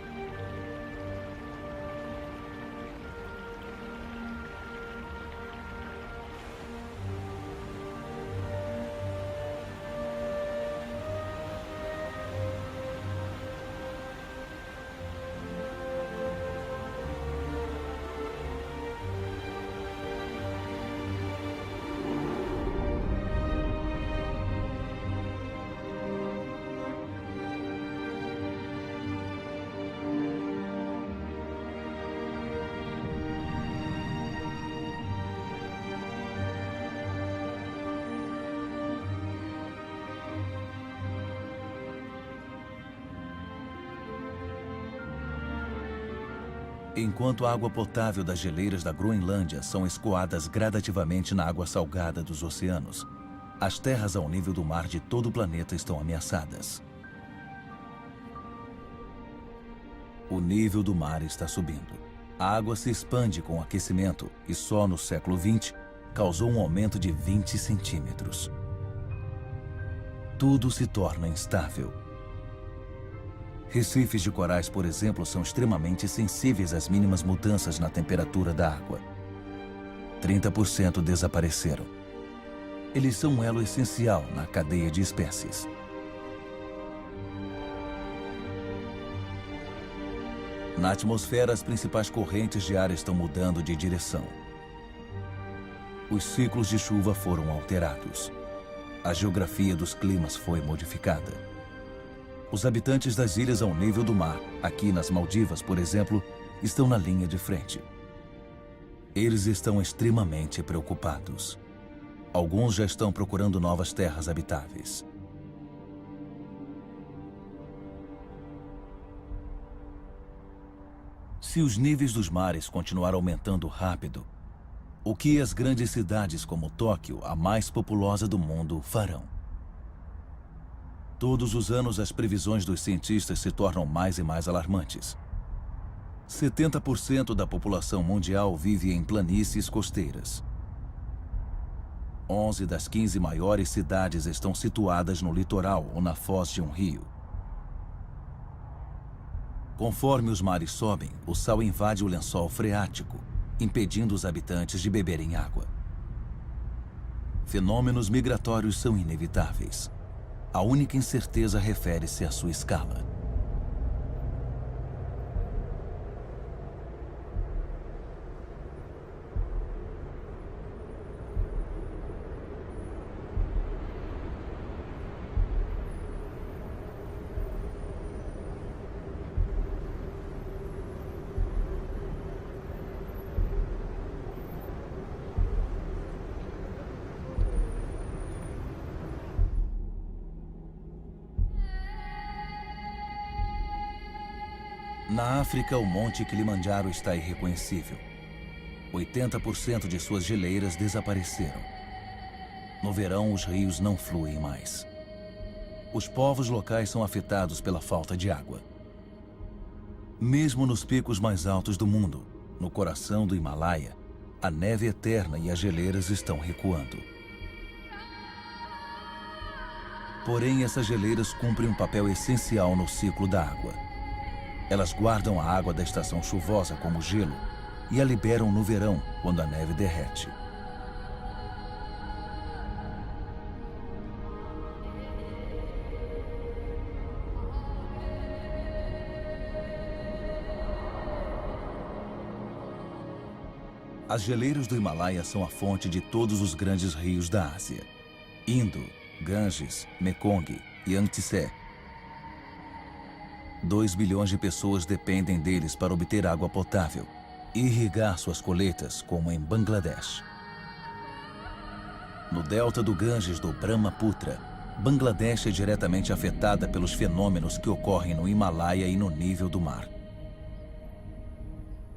Enquanto a água potável das geleiras da Groenlândia são escoadas gradativamente na água salgada dos oceanos, as terras ao nível do mar de todo o planeta estão ameaçadas. O nível do mar está subindo. A água se expande com o aquecimento e só no século XX causou um aumento de 20 centímetros. Tudo se torna instável. Recifes de corais, por exemplo, são extremamente sensíveis às mínimas mudanças na temperatura da água. 30% desapareceram. Eles são um elo essencial na cadeia de espécies. Na atmosfera, as principais correntes de ar estão mudando de direção. Os ciclos de chuva foram alterados. A geografia dos climas foi modificada. Os habitantes das ilhas ao nível do mar, aqui nas Maldivas, por exemplo, estão na linha de frente. Eles estão extremamente preocupados. Alguns já estão procurando novas terras habitáveis. Se os níveis dos mares continuar aumentando rápido, o que as grandes cidades como Tóquio, a mais populosa do mundo, farão? Todos os anos, as previsões dos cientistas se tornam mais e mais alarmantes. 70% da população mundial vive em planícies costeiras. 11 das 15 maiores cidades estão situadas no litoral ou na foz de um rio. Conforme os mares sobem, o sal invade o lençol freático, impedindo os habitantes de beberem água. Fenômenos migratórios são inevitáveis. A única incerteza refere-se à sua escala. Na África, o Monte Kilimanjaro está irreconhecível. 80% de suas geleiras desapareceram. No verão, os rios não fluem mais. Os povos locais são afetados pela falta de água. Mesmo nos picos mais altos do mundo, no coração do Himalaia, a neve eterna e as geleiras estão recuando. Porém, essas geleiras cumprem um papel essencial no ciclo da água. Elas guardam a água da estação chuvosa como gelo e a liberam no verão, quando a neve derrete. As geleiras do Himalaia são a fonte de todos os grandes rios da Ásia: Indo, Ganges, Mekong e Yangtze. 2 bilhões de pessoas dependem deles para obter água potável e irrigar suas colheitas, como em Bangladesh. No delta do Ganges do Brahmaputra, Bangladesh é diretamente afetada pelos fenômenos que ocorrem no Himalaia e no nível do mar.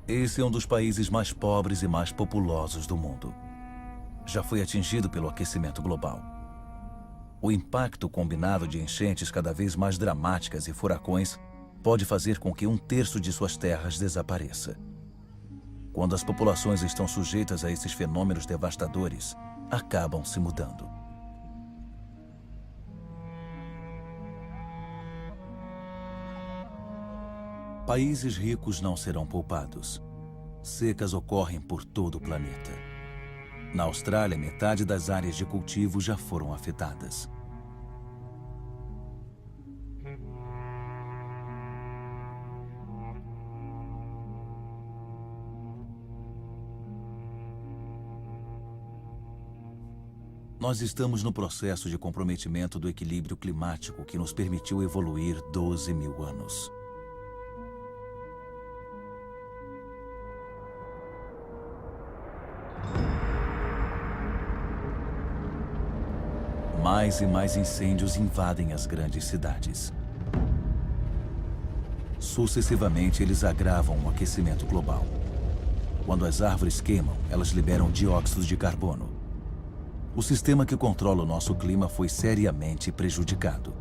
Esse é um dos países mais pobres e mais populosos do mundo. Já foi atingido pelo aquecimento global. O impacto combinado de enchentes cada vez mais dramáticas e furacões pode fazer com que 1/3 de suas terras desapareça. Quando as populações estão sujeitas a esses fenômenos devastadores, acabam se mudando. Países ricos não serão poupados. Secas ocorrem por todo o planeta. Na Austrália, metade das áreas de cultivo já foram afetadas. Nós estamos no processo de comprometimento do equilíbrio climático que nos permitiu evoluir 12 mil anos. Mais e mais incêndios invadem as grandes cidades. Sucessivamente, eles agravam o aquecimento global. Quando as árvores queimam, elas liberam dióxido de carbono. O sistema que controla o nosso clima foi seriamente prejudicado.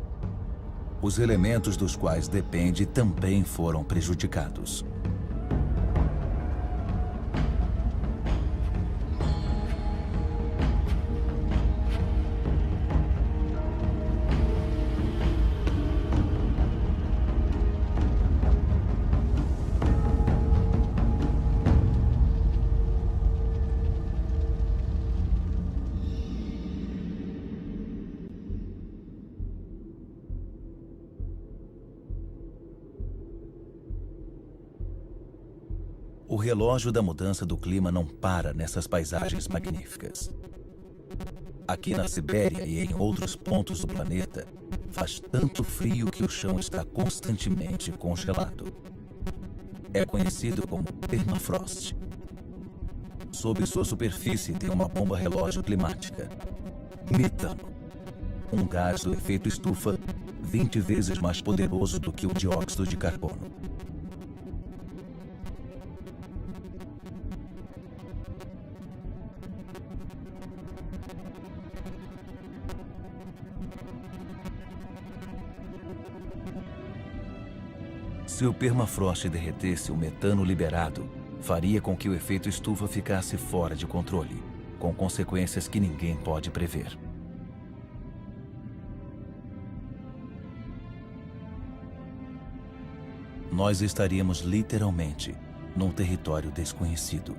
Os elementos dos quais depende também foram prejudicados. O relógio da mudança do clima não para nessas paisagens magníficas. Aqui na Sibéria e em outros pontos do planeta, faz tanto frio que o chão está constantemente congelado. É conhecido como permafrost. Sob sua superfície tem uma bomba relógio climática: metano, um gás do efeito estufa 20 vezes mais poderoso do que o dióxido de carbono. Se o permafrost derretesse, o metano liberado faria com que o efeito estufa ficasse fora de controle, com consequências que ninguém pode prever. Nós estaríamos literalmente num território desconhecido.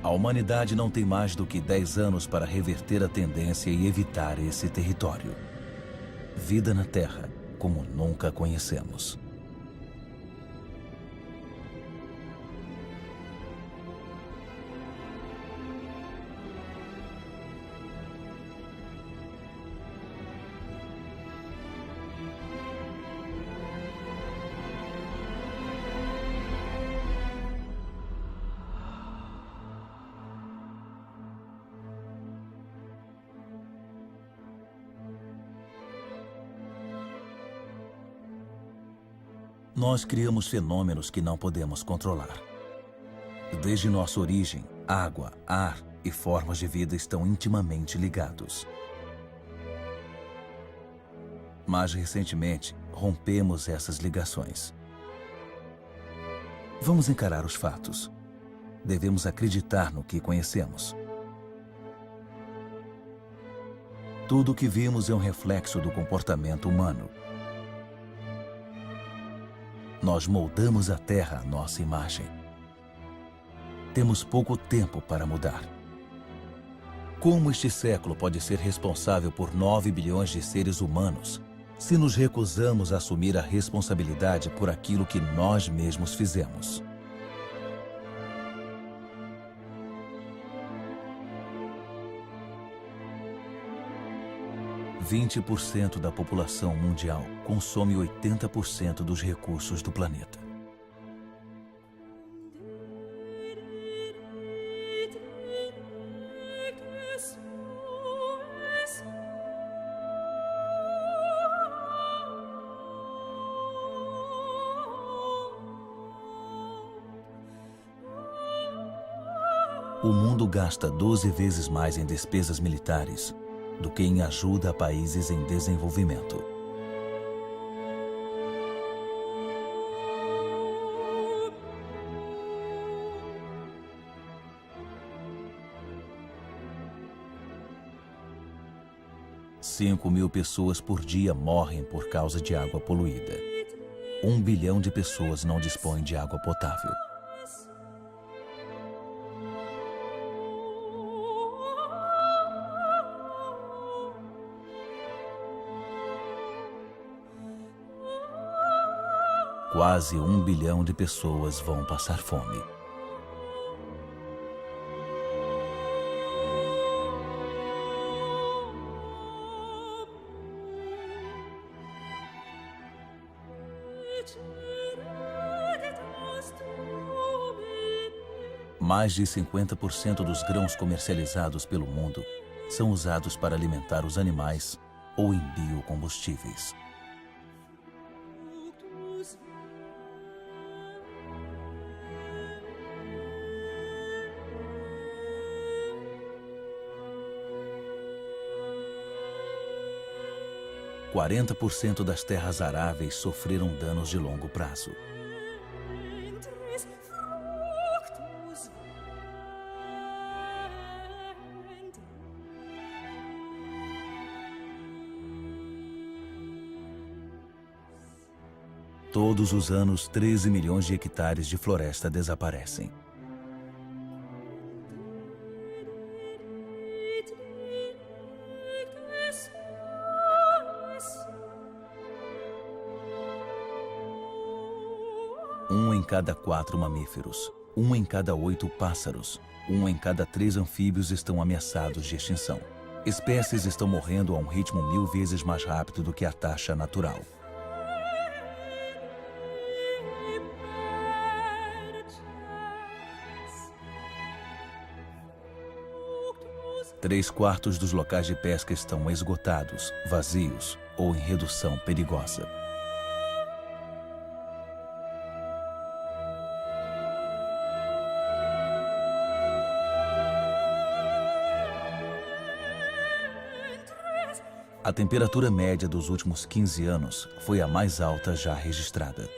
A humanidade não tem mais do que 10 anos para reverter a tendência e evitar esse território. Vida na Terra, como nunca a conhecemos. Nós criamos fenômenos que não podemos controlar. Desde nossa origem, água, ar e formas de vida estão intimamente ligados. Mas recentemente, rompemos essas ligações. Vamos encarar os fatos. Devemos acreditar no que conhecemos. Tudo o que vimos é um reflexo do comportamento humano. Nós moldamos a Terra à nossa imagem. Temos pouco tempo para mudar. Como este século pode ser responsável por 9 bilhões de seres humanos se nos recusamos a assumir a responsabilidade por aquilo que nós mesmos fizemos. ,20% da população mundial consome 80% dos recursos do planeta. O mundo gasta 12 vezes mais em despesas militares do que em ajuda a países em desenvolvimento. Cinco mil pessoas por dia morrem por causa de água poluída. 1 bilhão de pessoas não dispõem de água potável. Quase 1 bilhão de pessoas vão passar fome. Mais de 50% dos grãos comercializados pelo mundo são usados para alimentar os animais ou em biocombustíveis. ,40% das terras aráveis sofreram danos de longo prazo. Todos os anos, 13 milhões de hectares de floresta desaparecem. Um em cada 4 mamíferos, 1 em cada 8 pássaros, 1 em cada 3 anfíbios estão ameaçados de extinção. Espécies estão morrendo a um ritmo 1000 vezes mais rápido do que a taxa natural. Três quartos dos locais de pesca estão esgotados, vazios ou em redução perigosa. A temperatura média dos últimos 15 anos foi a mais alta já registrada.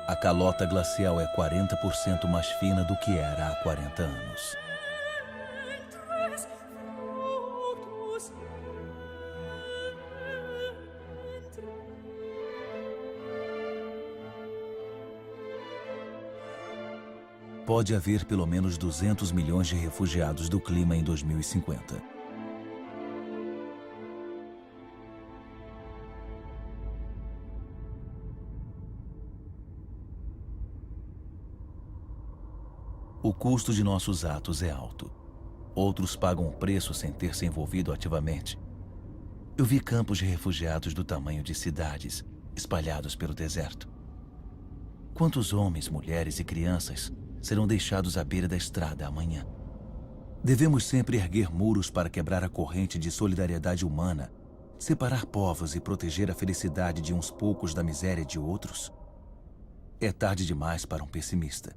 A calota glacial é 40% mais fina do que era há 40 anos. Pode haver pelo menos 200 milhões de refugiados do clima em 2050. O custo de nossos atos é alto. Outros pagam o preço sem ter se envolvido ativamente. Eu vi campos de refugiados do tamanho de cidades, espalhados pelo deserto. Quantos homens, mulheres e crianças serão deixados à beira da estrada amanhã? Devemos sempre erguer muros para quebrar a corrente de solidariedade humana, separar povos e proteger a felicidade de uns poucos da miséria de outros? É tarde demais para um pessimista.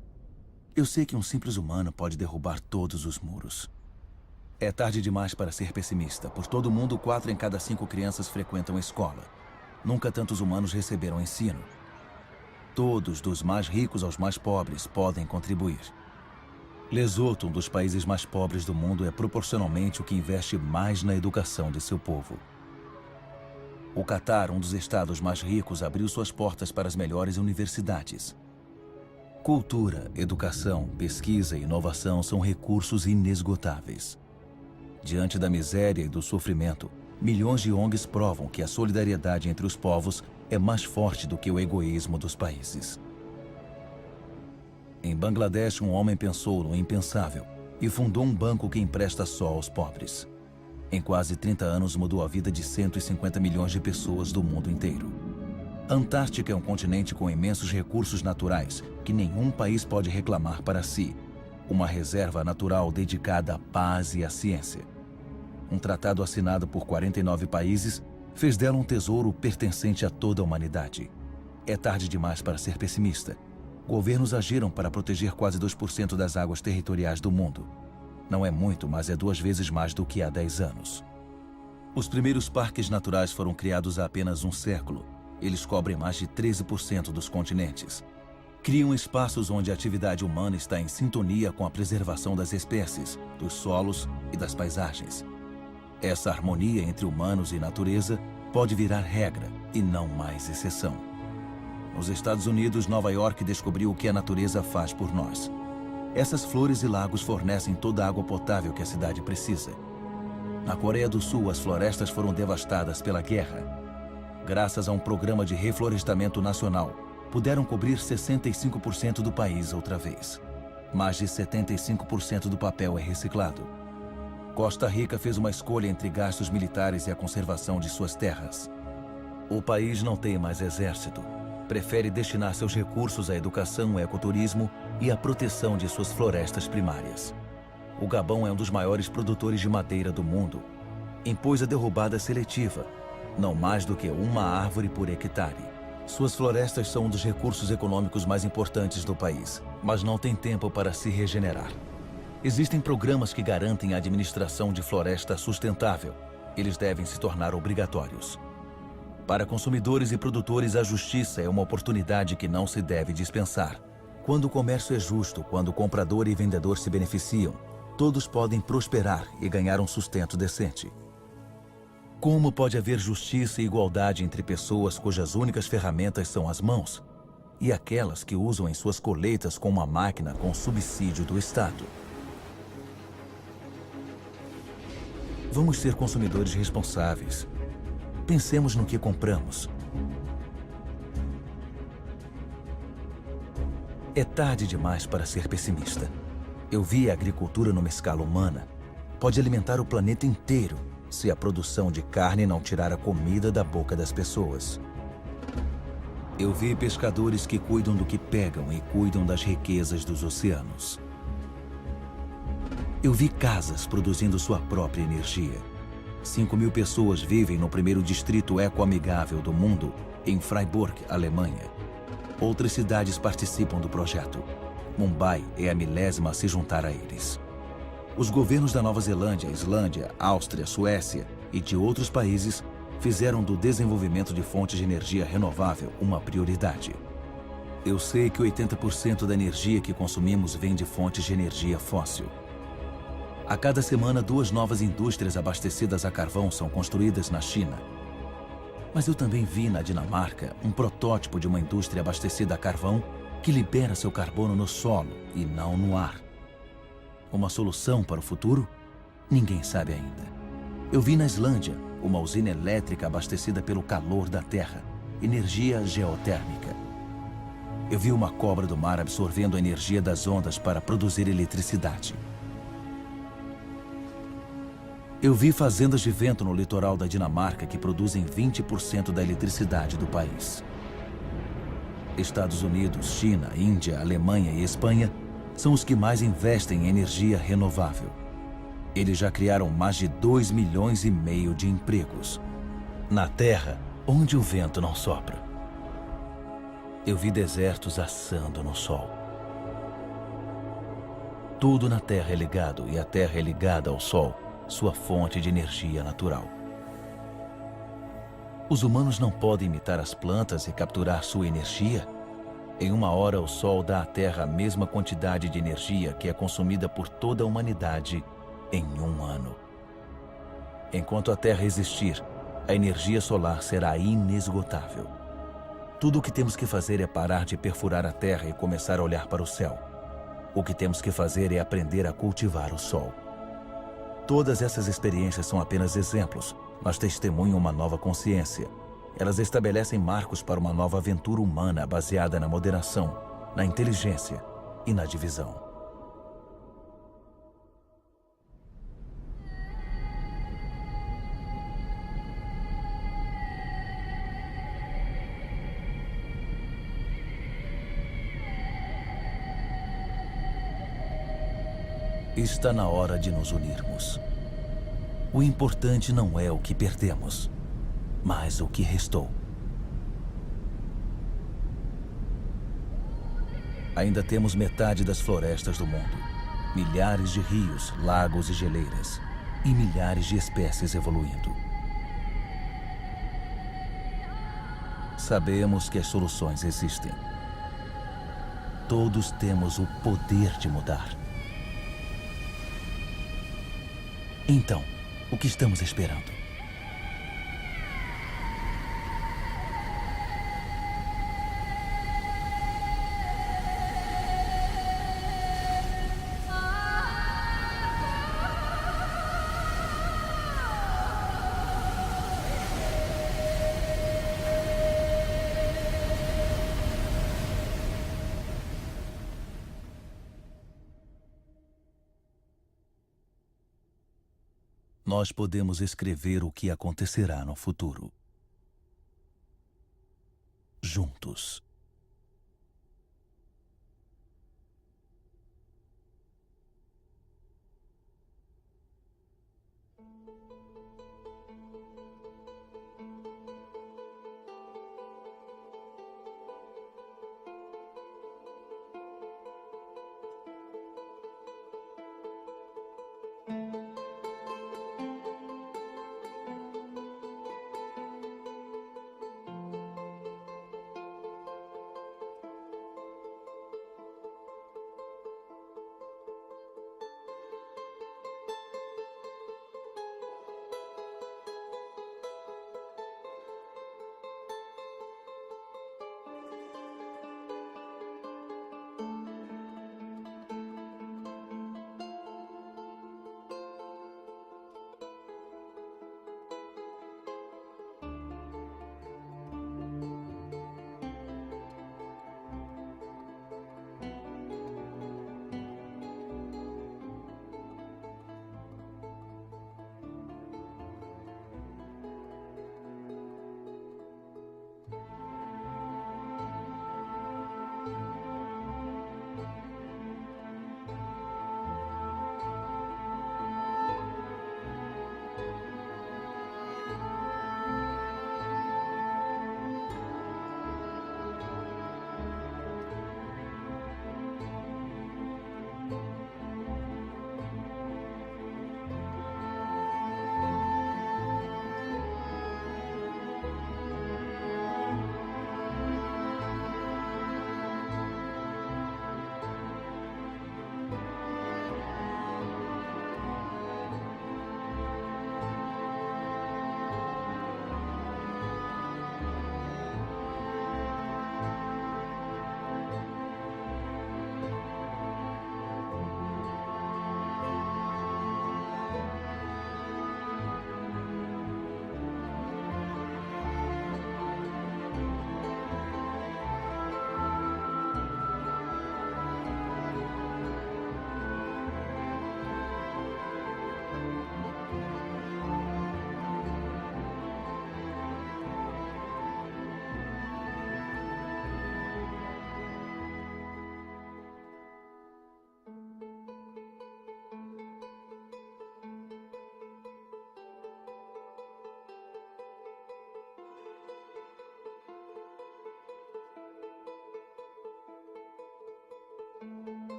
Eu sei que um simples humano pode derrubar todos os muros. É tarde demais para ser pessimista. Por todo o mundo, 4 em cada 5 crianças frequentam a escola. Nunca tantos humanos receberam ensino. Todos, dos mais ricos aos mais pobres, podem contribuir. Lesoto, um dos países mais pobres do mundo, é proporcionalmente o que investe mais na educação de seu povo. O Catar, um dos estados mais ricos, abriu suas portas para as melhores universidades. Cultura, educação, pesquisa e inovação são recursos inesgotáveis. Diante da miséria e do sofrimento, milhões de ONGs provam que a solidariedade entre os povos é mais forte do que o egoísmo dos países. Em Bangladesh, um homem pensou no impensável e fundou um banco que empresta só aos pobres. Em quase 30 anos, mudou a vida de 150 milhões de pessoas do mundo inteiro. A Antártica é um continente com imensos recursos naturais que nenhum país pode reclamar para si. Uma reserva natural dedicada à paz e à ciência. Um tratado assinado por 49 países fez dela um tesouro pertencente a toda a humanidade. É tarde demais para ser pessimista. Governos agiram para proteger quase 2% das águas territoriais do mundo. Não é muito, mas é 2 vezes mais do que há 10 anos. Os primeiros parques naturais foram criados há apenas um século. Eles cobrem mais de 13% dos continentes. Criam espaços onde a atividade humana está em sintonia com a preservação das espécies, dos solos e das paisagens. Essa harmonia entre humanos e natureza pode virar regra e não mais exceção. Nos Estados Unidos, Nova York descobriu o que a natureza faz por nós. Essas flores e lagos fornecem toda a água potável que a cidade precisa. Na Coreia do Sul, as florestas foram devastadas pela guerra. Graças a um programa de reflorestamento nacional, puderam cobrir 65% do país outra vez. Mais de 75% do papel é reciclado. Costa Rica fez uma escolha entre gastos militares e a conservação de suas terras. O país não tem mais exército. Prefere destinar seus recursos à educação, ecoturismo e à proteção de suas florestas primárias. O Gabão é um dos maiores produtores de madeira do mundo. Impôs a derrubada seletiva, não mais do que uma árvore por hectare. Suas florestas são um dos recursos econômicos mais importantes do país, mas não tem tempo para se regenerar. Existem programas que garantem a administração de floresta sustentável. Eles devem se tornar obrigatórios. Para consumidores e produtores, a justiça é uma oportunidade que não se deve dispensar. Quando o comércio é justo, quando o comprador e vendedor se beneficiam, todos podem prosperar e ganhar um sustento decente. Como pode haver justiça e igualdade entre pessoas cujas únicas ferramentas são as mãos e aquelas que usam em suas colheitas com uma máquina com subsídio do Estado? Vamos ser consumidores responsáveis. Pensemos no que compramos. É tarde demais para ser pessimista. Eu vi a agricultura numa escala humana. Pode alimentar o planeta inteiro se a produção de carne não tirar a comida da boca das pessoas. Eu vi pescadores que cuidam do que pegam e cuidam das riquezas dos oceanos. Eu vi casas produzindo sua própria energia. 5.000 pessoas vivem no primeiro distrito ecoamigável do mundo, em Freiburg, Alemanha. Outras cidades participam do projeto. Mumbai é a 1000ª a se juntar a eles. Os governos da Nova Zelândia, Islândia, Áustria, Suécia e de outros países fizeram do desenvolvimento de fontes de energia renovável uma prioridade. Eu sei que 80% da energia que consumimos vem de fontes de energia fóssil. A cada semana, 2 novas indústrias abastecidas a carvão são construídas na China. Mas eu também vi na Dinamarca um protótipo de uma indústria abastecida a carvão que libera seu carbono no solo e não no ar. Uma solução para o futuro? Ninguém sabe ainda. Eu vi na Islândia uma usina elétrica abastecida pelo calor da terra, energia geotérmica. Eu vi uma cobra do mar absorvendo a energia das ondas para produzir eletricidade. Eu vi fazendas de vento no litoral da Dinamarca que produzem 20% da eletricidade do país. Estados Unidos, China, Índia, Alemanha e Espanha são os que mais investem em energia renovável. Eles já criaram mais de 2,5 milhões de empregos. Na terra onde o vento não sopra. Eu vi desertos assando no sol. Tudo na terra é ligado e a terra é ligada ao sol, sua fonte de energia natural. Os humanos não podem imitar as plantas e capturar sua energia? Em 1 hora, o Sol dá à Terra a mesma quantidade de energia que é consumida por toda a humanidade em 1 ano. Enquanto a Terra existir, A energia solar será inesgotável. Tudo o que temos que fazer é parar de perfurar a Terra e começar a olhar para o céu. O que temos que fazer é aprender a cultivar o Sol. Todas essas experiências são apenas exemplos, mas testemunham uma nova consciência. Elas estabelecem marcos para uma nova aventura humana baseada na moderação, na inteligência e na divisão. Está na hora de nos unirmos. O importante não é o que perdemos, mas o que restou. Ainda temos metade das florestas do mundo, milhares de rios, lagos e geleiras, e milhares de espécies evoluindo. Sabemos que as soluções existem. Todos temos o poder de mudar. Então, o que estamos esperando? Nós podemos escrever o que acontecerá no futuro. Juntos.